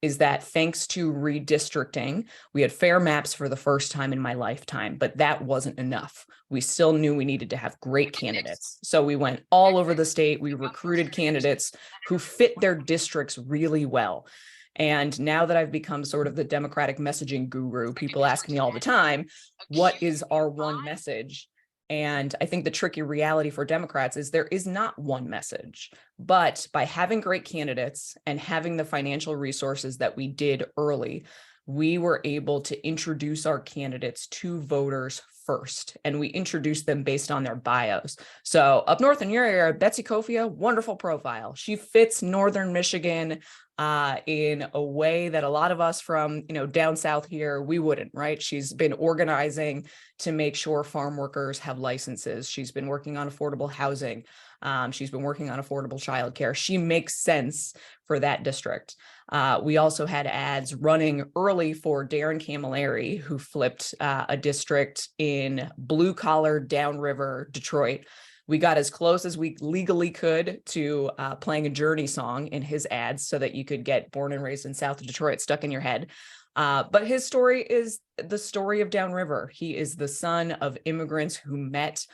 is that thanks to redistricting, we had fair maps for the first time in my lifetime, but that wasn't enough. We still knew we needed to have great candidates. So we went all over the state. We recruited candidates who fit their districts really well. And now that I've become sort of the Democratic messaging guru, people ask me all the time, what is our one message? And I think the tricky reality for Democrats is there is not one message, but by having great candidates and having the financial resources that we did early, we were able to introduce our candidates to voters first, and we introduced them based on their bios. So up north in your area, Betsy Kofia, wonderful profile. She fits Northern Michigan. in a way that a lot of us from, down south here, we wouldn't, right? She's been organizing to make sure farm workers have licenses. She's been working on affordable housing. She's been working on affordable childcare. She makes sense for that district. We also had ads running early for Darren Camilleri, who flipped a district in blue collar downriver Detroit. We got as close as we legally could to playing a Journey song in his ads so that you could get Born and Raised in South Detroit stuck in your head. But his story is the story of downriver. He is the son of immigrants who met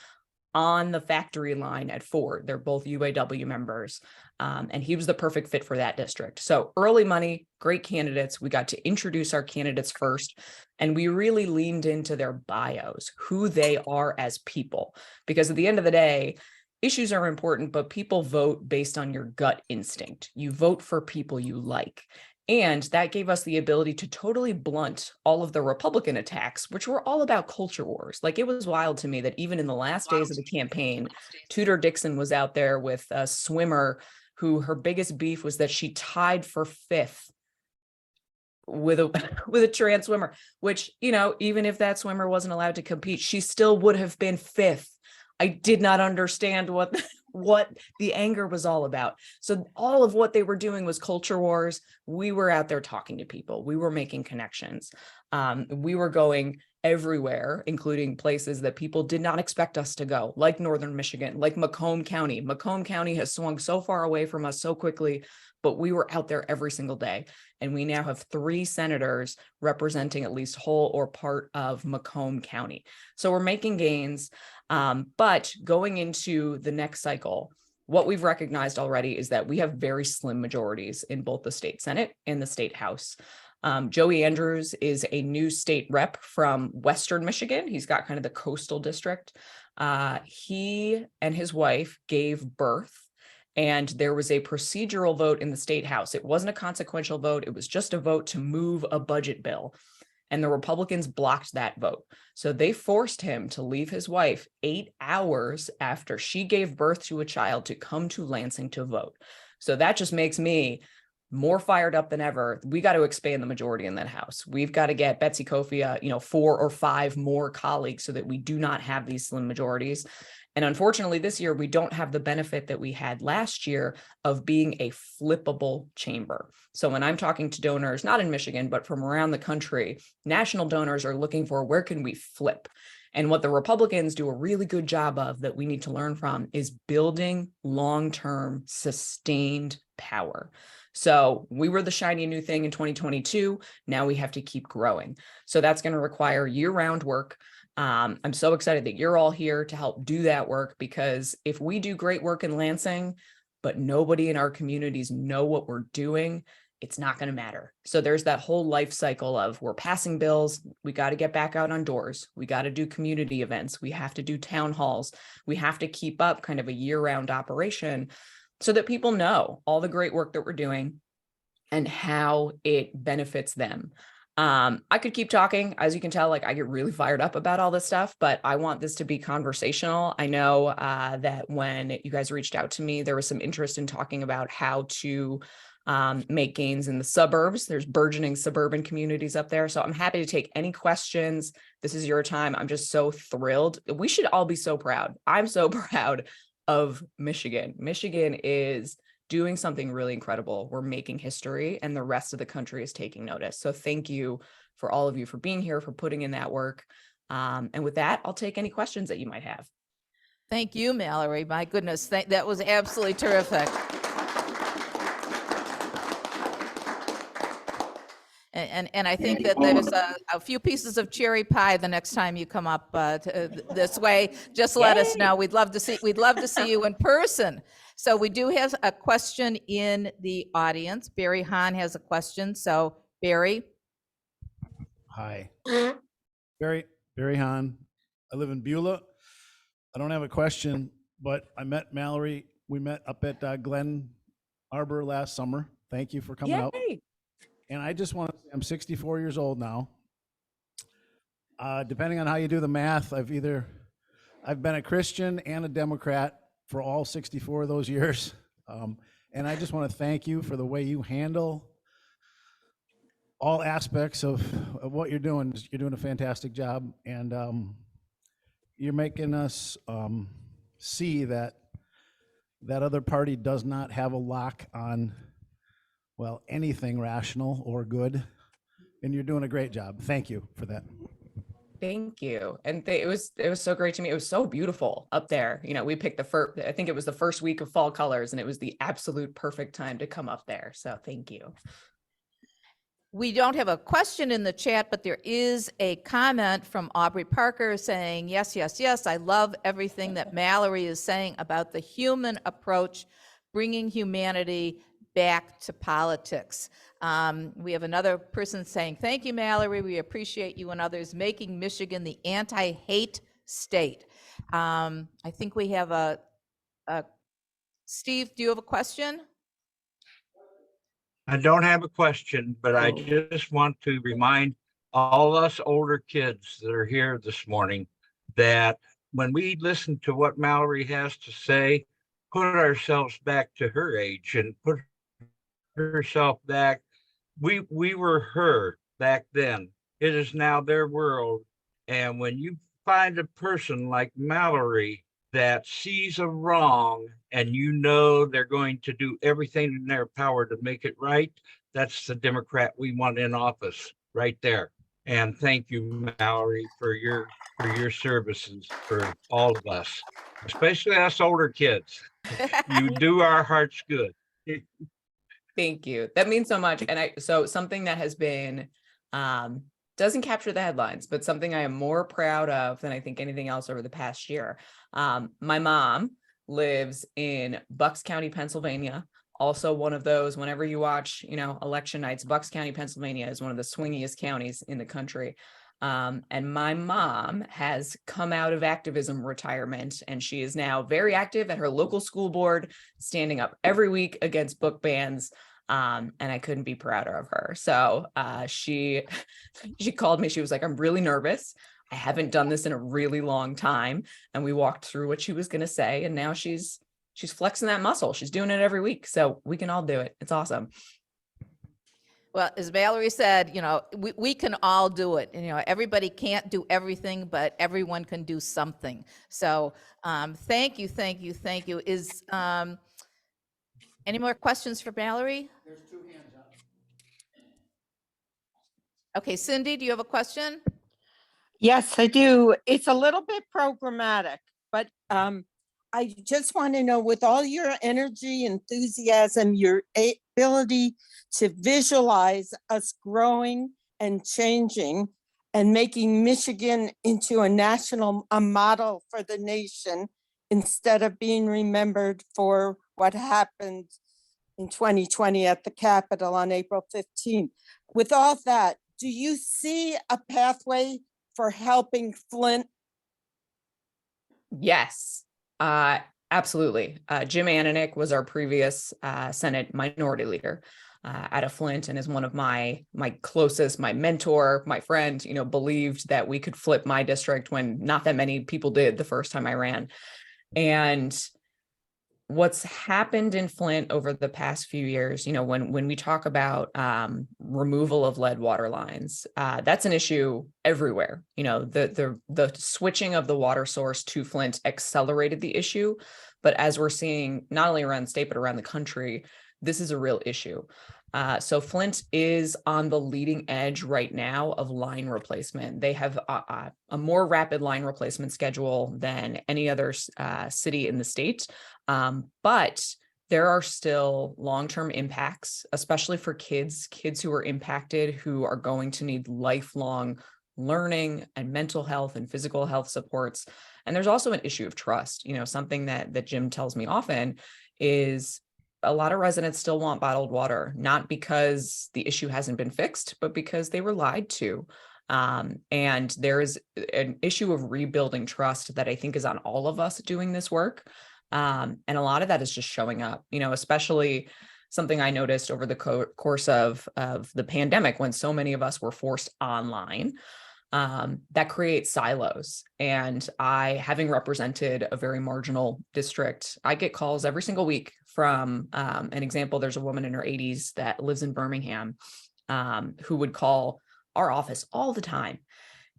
on the factory line at Ford. They're both UAW members. And he was the perfect fit for that district. So early money, great candidates. We got to introduce our candidates first, and we really leaned into their bios, who they are as people. Because at the end of the day, issues are important, but people vote based on your gut instinct. You vote for people you like. And that gave us the ability to totally blunt all of the Republican attacks, which were all about culture wars. Like, it was wild to me that even in the last days of the campaign, Tudor Dixon was out there with a swimmer who her biggest beef was that she tied for 5th with a trans swimmer, which, even if that swimmer wasn't allowed to compete, she still would have been 5th. I did not understand what the anger was all about. So all of what they were doing was culture wars. We were out there talking to people. We were making connections. We were going everywhere, including places that people did not expect us to go, like Northern Michigan, like Macomb County. Macomb County has swung so far away from us so quickly, but we were out there every single day. And we now have 3 senators representing at least whole or part of Macomb County. So we're making gains. But going into the next cycle, what we've recognized already is that we have very slim majorities in both the state Senate and the state House. Joey Andrews is a new state rep from Western Michigan. He's got kind of the coastal district. He and his wife gave birth, and there was a procedural vote in the state House. It wasn't a consequential vote. It was just a vote to move a budget bill. And the Republicans blocked that vote. So they forced him to leave his wife 8 hours after she gave birth to a child to come to Lansing to vote. So that just makes me more fired up than ever. We got to expand the majority in that House. We've got to get Betsy Kofia, 4 or 5 more colleagues so that we do not have these slim majorities. And unfortunately, this year, we don't have the benefit that we had last year of being a flippable chamber. So when I'm talking to donors, not in Michigan, but from around the country, national donors are looking for where can we flip? And what the Republicans do a really good job of that we need to learn from is building long-term sustained power. So we were the shiny new thing in 2022. Now we have to keep growing. So that's going to require year-round work. I'm so excited that you're all here to help do that work, because if we do great work in Lansing, but nobody in our communities know what we're doing, it's not going to matter. So there's that whole life cycle of we're passing bills. We got to get back out on doors. We got to do community events. We have to do town halls. We have to keep up kind of a year-round operation so that people know all the great work that we're doing and how it benefits them. I could keep talking. As you can tell, I get really fired up about all this stuff, but I want this to be conversational. I know that when you guys reached out to me, there was some interest in talking about how to make gains in the suburbs. There's burgeoning suburban communities up there. So I'm happy to take any questions. This is your time. I'm just so thrilled. We should all be so proud. I'm so proud of Michigan. Michigan is doing something really incredible. We're making history, and the rest of the country is taking notice. So thank you for all of you for being here, for putting in that work. And with that, I'll take any questions that you might have. Thank you, Mallory. My goodness, that was absolutely terrific. And I think that there's a few pieces of cherry pie the next time you come up this way. Just let us know. We'd love to see you in person. So we do have a question in the audience. Barry Hahn has a question. So Barry. Hi. Barry Hahn. I live in Beulah. I don't have a question, but I met Mallory. We met up at Glen Arbor last summer. Thank you for coming out. And I just want to say I'm 64 years old now. Depending on how you do the math, I've been a Christian and a Democrat for all 64 of those years. And I just want to thank you for the way you handle all aspects of what you're doing. You're doing a fantastic job, and you're making us see that that other party does not have a lock on, well, anything rational or good. And you're doing a great job. Thank you for that. Thank you. And it was so great to me. It was so beautiful up there. You know, we picked the first, I think it was the first week of fall colors, and it was the absolute perfect time to come up there. So thank you. We don't have a question in the chat, but there is a comment from Aubrey Parker saying, yes, yes, yes, I love everything that Mallory is saying about the human approach, bringing humanity back to politics. We have another person saying, thank you, Mallory. We appreciate you and others making Michigan the anti-hate state. I think we have a Steve, do you have a question? I don't have a question, but I just want to remind all us older kids that are here this morning that when we listen to what Mallory has to say, put ourselves back to her age and put herself back. We were her back then. It is now their world. And when you find a person like Mallory that sees a wrong and you know they're going to do everything in their power to make it right, that's the Democrat we want in office right there. And thank you, Mallory, for your services for all of us, especially us older kids. You do our hearts good. Thank you. That means so much. And so something that has been, doesn't capture the headlines, but something I am more proud of than I think anything else over the past year. My mom lives in Bucks County, Pennsylvania. Also one of those, whenever you watch, you know, election nights, Bucks County, Pennsylvania is one of the swingiest counties in the country. And my mom has come out of activism retirement, and she is now very active at her local school board, standing up every week against book bans. And I couldn't be prouder of her. So she called me. She was like, I'm really nervous. I haven't done this in a really long time. And we walked through what she was going to say. And now she's flexing that muscle. She's doing it every week. So we can all do it. It's awesome. Well, as Mallory said, you know, we can all do it. You know, everybody can't do everything, but everyone can do something. So thank you, thank you, thank you. Is any more questions for Mallory? There's 2 hands up. Okay, Cindy, do you have a question? Yes, I do. It's a little bit programmatic, but I just want to know, with all your energy, enthusiasm, your ability to visualize us growing and changing and making Michigan into a model for the nation, instead of being remembered for what happened in 2020 at the Capitol on April 15th. With all that, do you see a pathway for helping Flint? Yes, absolutely. Jim Ananick was our previous Senate minority leader out of Flint, and is one of my closest, my mentor, my friend, you know, believed that we could flip my district when not that many people did the first time I ran. And what's happened in Flint over the past few years, you know, when we talk about removal of lead water lines, that's an issue everywhere. You know, the switching of the water source to Flint accelerated the issue. But as we're seeing, not only around the state, but around the country, this is a real issue. So Flint is on the leading edge right now of line replacement. They have a more rapid line replacement schedule than any other city in the state. But there are still long-term impacts, especially for kids who are impacted, who are going to need lifelong learning and mental health and physical health supports. And there's also an issue of trust. You know, something that Jim tells me often is a lot of residents still want bottled water, not because the issue hasn't been fixed, but because they were lied to. And there is an issue of rebuilding trust that I think is on all of us doing this work. And a lot of that is just showing up, you know, especially something I noticed over the course of the pandemic, when so many of us were forced online. that creates silos. And having represented a very marginal district, I get calls every single week from an example. There's a woman in her 80s that lives in Birmingham who would call our office all the time.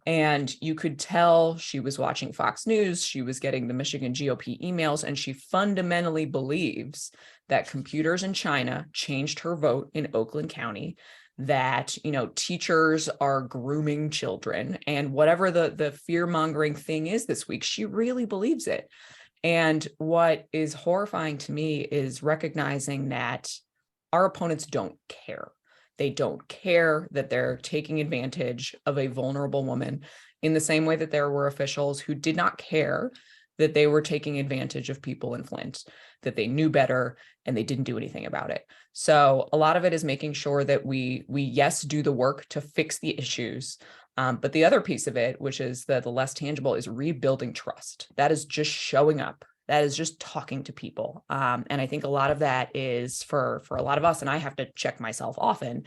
And you could tell she was watching Fox News, she was getting the Michigan GOP emails, and she fundamentally believes that computers in China changed her vote in Oakland County, that, teachers are grooming children, and whatever the fear-mongering thing is this week, she really believes it. And what is horrifying to me is recognizing that our opponents don't care. They don't care that they're taking advantage of a vulnerable woman in the same way that there were officials who did not care that they were taking advantage of people in Flint, that they knew better and they didn't do anything about it. So a lot of it is making sure that we yes, do the work to fix the issues. But the other piece of it, which is the less tangible, is rebuilding trust. That is just showing up. That is just talking to people. And I think a lot of that is for a lot of us, and I have to check myself often,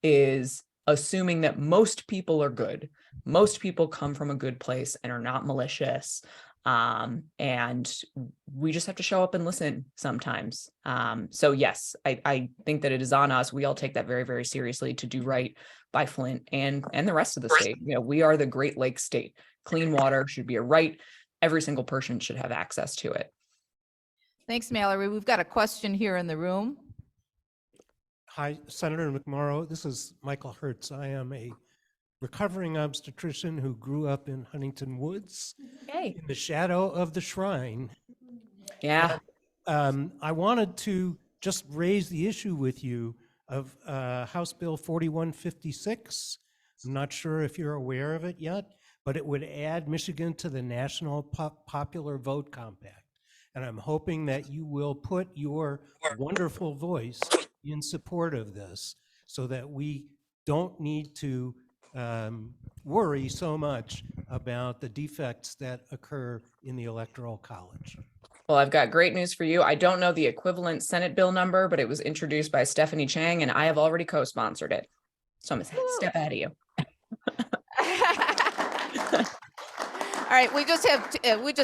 is assuming that most people are good. Most people come from a good place and are not malicious. And we just have to show up and listen sometimes. So yes, I think that it is on us. We all take that very, very seriously to do right by Flint and the rest of the state. We are the Great Lakes state. Clean water should be a right. Every single person should have access to it. Thanks, Mallory. We've got a question here in the room. Hi, Senator McMorrow. This is Michael Hertz. I am a recovering obstetrician who grew up in Huntington Woods, in the shadow of the shrine. Yeah. And, I wanted to just raise the issue with you of House Bill 4156. I'm not sure if you're aware of it yet, but it would add Michigan to the National Popular Vote Compact. And I'm hoping that you will put your wonderful voice in support of this so that we don't need to worry so much about the defects that occur in the Electoral College. Well, I've got great news for you. I don't know the equivalent Senate bill number, but it was introduced by Stephanie Chang, and I have already co-sponsored it. So I'm a step ahead of you. All right, we just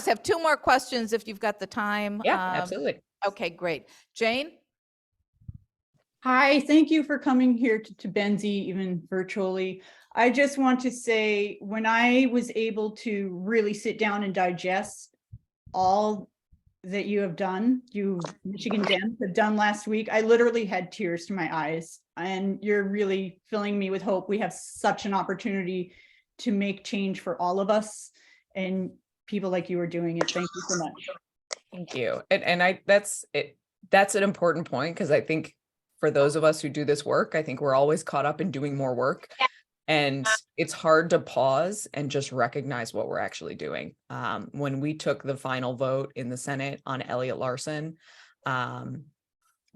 have two more questions if you've got the time. Yeah, absolutely. Okay, great. Jane? Hi, thank you for coming here to Benzie, even virtually. I just want to say, when I was able to really sit down and digest all that you have done, you Michigan Dems have done last week, I literally had tears to my eyes, and you're really filling me with hope. We have such an opportunity to make change for all of us, and people like you are doing it. Thank you so much. Thank you. And that's an important point, because I think for those of us who do this work, I think we're always caught up in doing more work. And it's hard to pause and just recognize what we're actually doing. When we took the final vote in the Senate on Elliott Larson,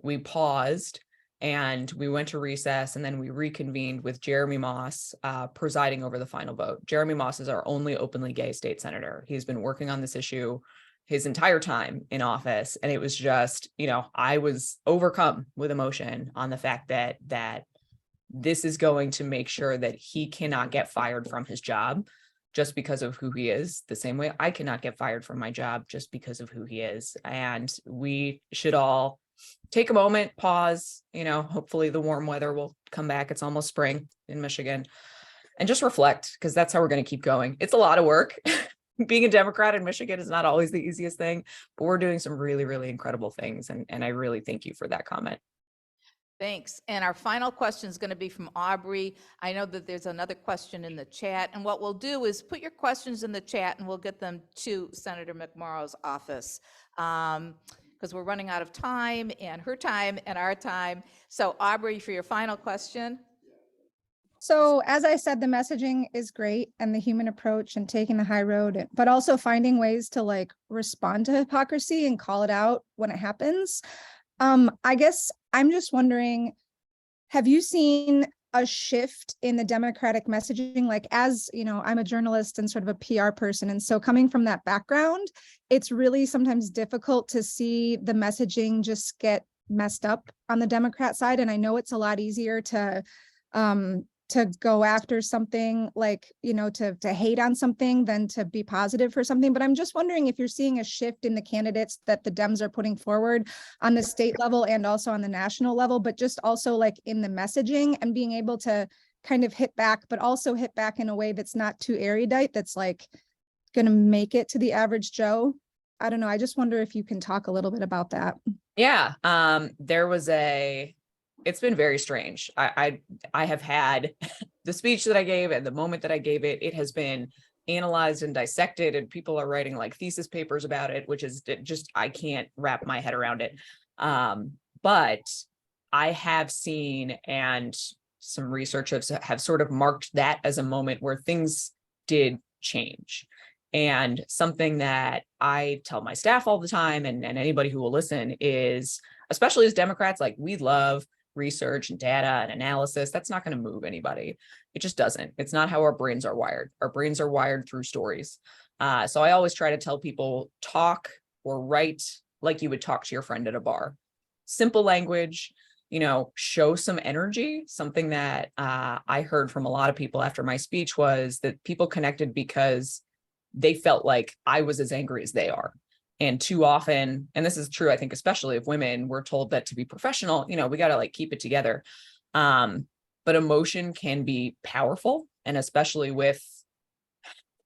we paused and we went to recess, and then we reconvened with Jeremy Moss presiding over the final vote. Jeremy Moss is our only openly gay state senator. He's been working on this issue his entire time in office. And it was just, I was overcome with emotion on the fact that this is going to make sure that he cannot get fired from his job just because of who he is, the same way I cannot get fired from my job just because of who he is. And we should all take a moment, pause, hopefully the warm weather will come back. It's almost spring in Michigan, and just reflect, because that's how we're going to keep going. It's a lot of work. Being a Democrat in Michigan is not always the easiest thing, but we're doing some really, really incredible things. And I really thank you for that comment. Thanks. And our final question is going to be from Aubrey. I know that there's another question in the chat, and what we'll do is put your questions in the chat and we'll get them to Senator McMorrow's office, because we're running out of time, and her time and our time. So Aubrey, for your final question. So as I said, the messaging is great, and the human approach and taking the high road, but also finding ways to respond to hypocrisy and call it out when it happens. I guess I'm just wondering, have you seen a shift in the Democratic messaging? As I'm a journalist and sort of a PR person, and so coming from that background, it's really sometimes difficult to see the messaging just get messed up on the Democrat side. And I know it's a lot easier to to go after something like, you know, to hate on something than to be positive for something. But I'm just wondering if you're seeing a shift in the candidates that the Dems are putting forward on the state level and also on the national level, but just also like in the messaging and being able to kind of hit back, but also hit back in a way that's not too erudite, that's like going to make it to the average Joe. I don't know. I just wonder if you can talk a little bit about that. Yeah, it's been very strange. I have had the speech that I gave and the moment that I gave it, it has been analyzed and dissected, and people are writing like thesis papers about it, which is just, I can't wrap my head around it. But I have seen, and some researchers have sort of marked that as a moment where things did change. And something that I tell my staff all the time, and anybody who will listen, is, especially as Democrats, like, we love research and data and analysis. That's not going to move anybody. It just doesn't. It's not how our brains are wired. Our brains are wired through stories. So I always try to tell people, talk or write like you would talk to your friend at a bar. Simple language, you know, show some energy. Something that I heard from a lot of people after my speech was that people connected because they felt like I was as angry as they are. And too often, and this is true, I think, especially of women, we're told that to be professional, you know, we got to like keep it together. But emotion can be powerful. And especially with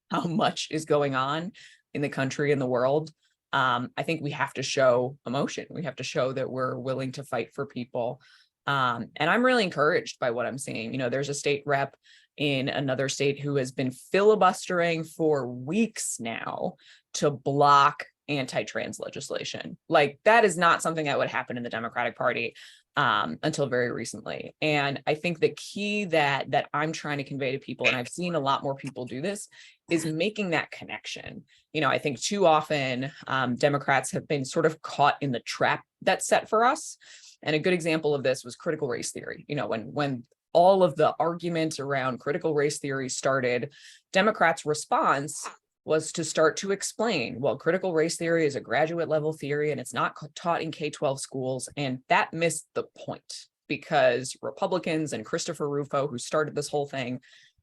how much is going on in the country and the world, I think we have to show emotion. We have to show that we're willing to fight for people. And I'm really encouraged by what I'm seeing. You know, there's a state rep in another state who has been filibustering for weeks now to block anti-trans legislation. Like, that is not something that would happen in the Democratic Party until very recently. And I think the key that I'm trying to convey to people, and I've seen a lot more people do this, is making that connection. You know, I think too often Democrats have been sort of caught in the trap that's set for us. And a good example of this was critical race theory. You know, when all of the argument around critical race theory started, Democrats' response was to start to explain, well, critical race theory is a graduate level theory and it's not taught in K-12 schools. And that missed the point, because Republicans and Christopher Rufo, who started this whole thing,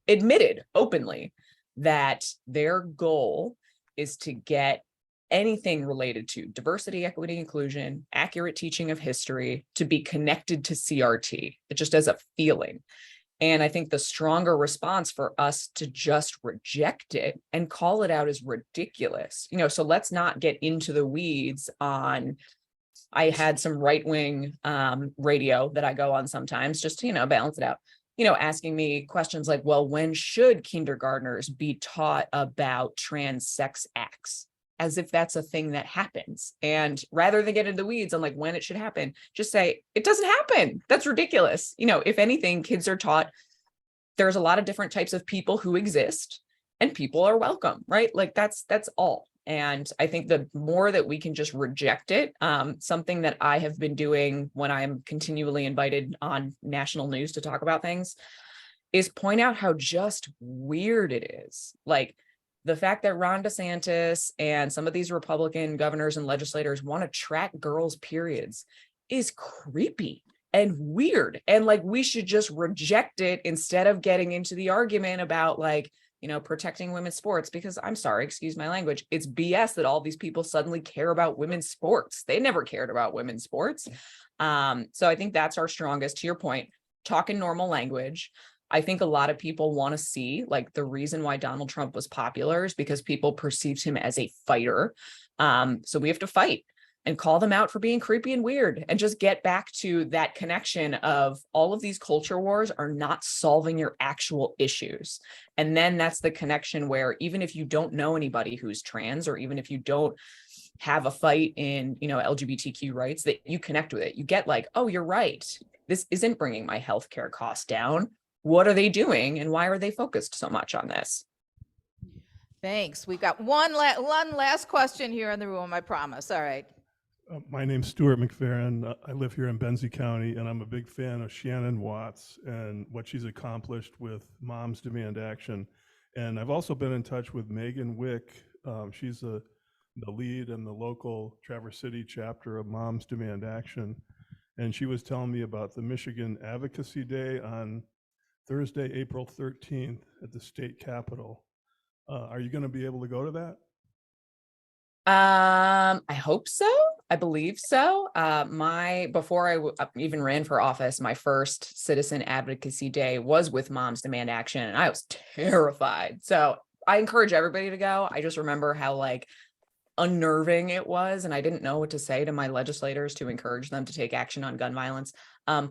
admitted openly that their goal is to get anything related to diversity, equity, inclusion, accurate teaching of history to be connected to CRT, just as a feeling. And I think the stronger response for us to just reject it and call it out is ridiculous. You know, so let's not get into the weeds on, I had some right-wing radio that I go on sometimes just to, you know, balance it out, you know, asking me questions like, well, when should kindergartners be taught about trans sex acts? As if that's a thing that happens. And rather than get into the weeds on like when it should happen, just say, it doesn't happen. That's ridiculous. You know, if anything, kids are taught there's a lot of different types of people who exist and people are welcome, right? Like that's all. And I think the more that we can just reject it, something that I have been doing when I'm continually invited on national news to talk about things, is point out how just weird it is. Like, the fact that Ron DeSantis and some of these Republican governors and legislators want to track girls' periods is creepy and weird. And like, we should just reject it instead of getting into the argument about like, you know, protecting women's sports, because I'm sorry, excuse my language, it's BS that all these people suddenly care about women's sports. They never cared about women's sports. So I think that's our strongest, to your point, talk in normal language. I think a lot of people want to see, like, the reason why Donald Trump was popular is because people perceived him as a fighter. So we have to fight and call them out for being creepy and weird, and just get back to that connection of all of these culture wars are not solving your actual issues. And then that's the connection where even if you don't know anybody who's trans, or even if you don't have a fight in, you know, LGBTQ rights, that you connect with it. You get like, oh, you're right. This isn't bringing my healthcare costs down. What are they doing and why are they focused so much on this? Thanks. We've got one last question here in the room, I promise. All right. My name's Stuart McFerrin. I live here in Benzie County, and I'm a big fan of Shannon Watts and what she's accomplished with Moms Demand Action. And I've also been in touch with Megan Wick. She's the lead in the local Traverse City chapter of Moms Demand Action. And she was telling me about the Michigan Advocacy Day on Thursday, April 13th at the state capitol. Are you going to be able to go to that? I hope so. I believe so. Before I even ran for office, my first citizen advocacy day was with Moms Demand Action, and I was terrified. So I encourage everybody to go. I just remember how like unnerving it was, and I didn't know what to say to my legislators to encourage them to take action on gun violence.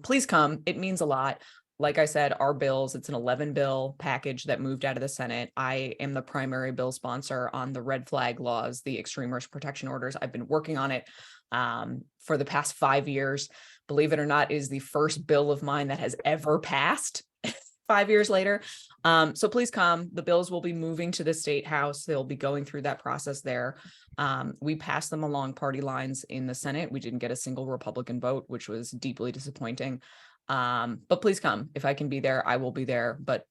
Please come. It means a lot. Like I said, our bills, it's an 11 bill package that moved out of the Senate. I am the primary bill sponsor on the red flag laws, the extreme risk protection orders. I've been working on it for the past 5 years. Believe it or not, is the first bill of mine that has ever passed 5 years later. So please come. The bills will be moving to the state house. They'll be going through that process there. We passed them along party lines in the Senate. We didn't get a single Republican vote, which was deeply disappointing. But please come. If I can be there, I will be there. But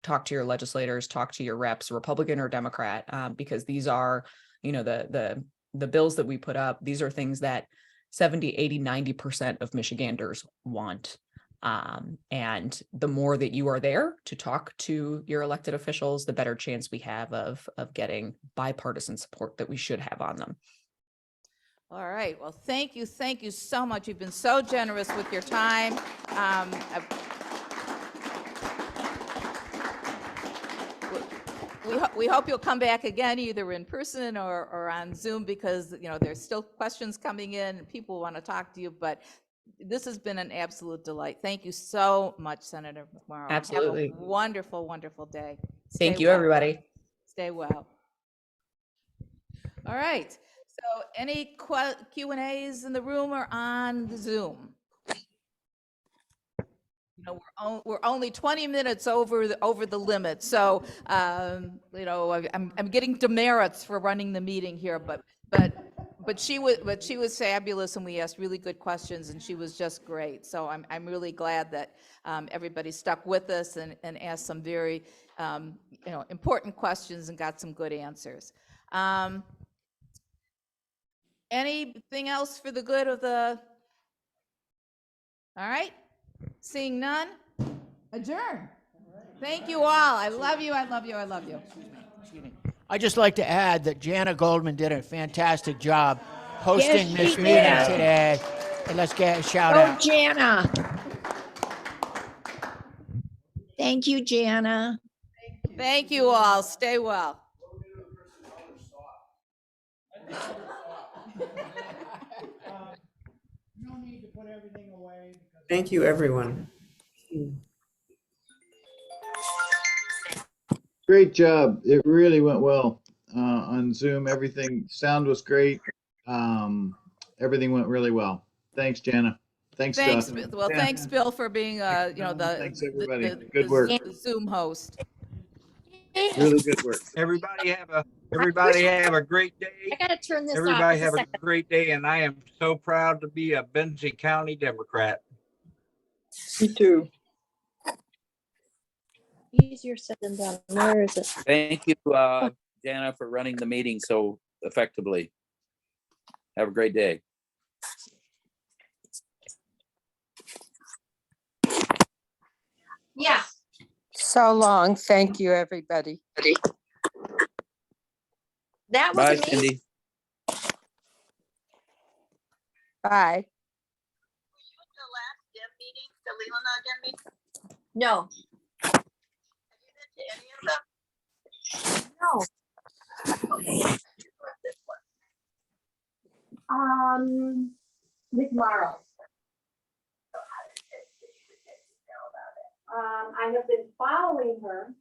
talk to your legislators, talk to your reps, Republican or Democrat, because these are, the bills that we put up. These are things that 70, 80, 90% of Michiganders want. And the more that you are there to talk to your elected officials, the better chance we have of getting bipartisan support that we should have on them. All right. Well, thank you. Thank you so much. You've been so generous with your time. We hope you'll come back again, either in person or on Zoom, because there's still questions coming in and people want to talk to you. But this has been an absolute delight. Thank you so much, Senator McMorrow. Absolutely. Have a wonderful, wonderful day. Thank Stay you, well. everybody. Stay well. All right. So any Q&As in the room or on the Zoom? We're only 20 minutes over the limit. So, I'm getting demerits for running the meeting here, but she was fabulous, and we asked really good questions, and she was just great. So I'm really glad that everybody stuck with us and asked some very important questions and got some good answers. Anything else for the good of the? All right. Seeing none, adjourn. Thank you all. I love you. I love you. I love you. I'd just like to add that Jana Goldman did a fantastic job hosting this meeting today. And let's get a shout out. Jana. Thank you, Jana. Thank you all. Stay well. No need to put everything away. Thank you, everyone. Great job. It really went well on Zoom. Sound was great. Everything went really well. Thanks, Jana. Thanks, Dustin. Well, thanks, Bill, for being Thanks, everybody. Good work. The Zoom host. Really good work. Everybody have a great day. I gotta turn this off. Everybody Just have a a second. great day, and I am so proud to be a Benzie County Democrat. Me too. Easier said than done. Where is it? Thank you, Jana, for running the meeting so effectively. Have a great day. Yeah. So long. Thank you, everybody. That was Bye, amazing. Cindy. Bye. No. No. McMorrow. I have been following her,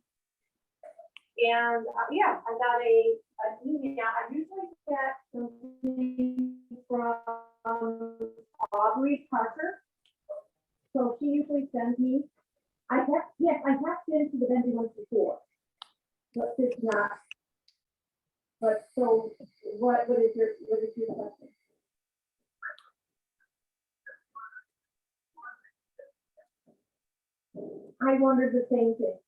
and yeah, I got an email. I usually get something from Aubrey Parker, so she usually sends me. I have been to the Benzie ones before, but it's not. But so, what is your question? I wondered the same thing.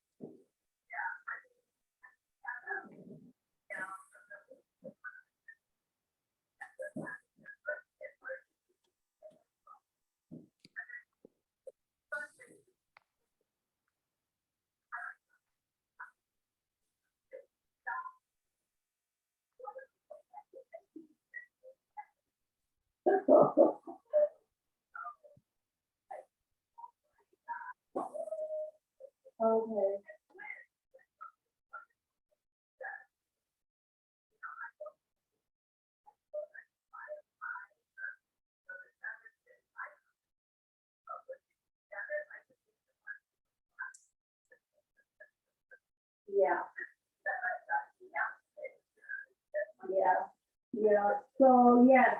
Yeah. Yeah, yeah, so yes,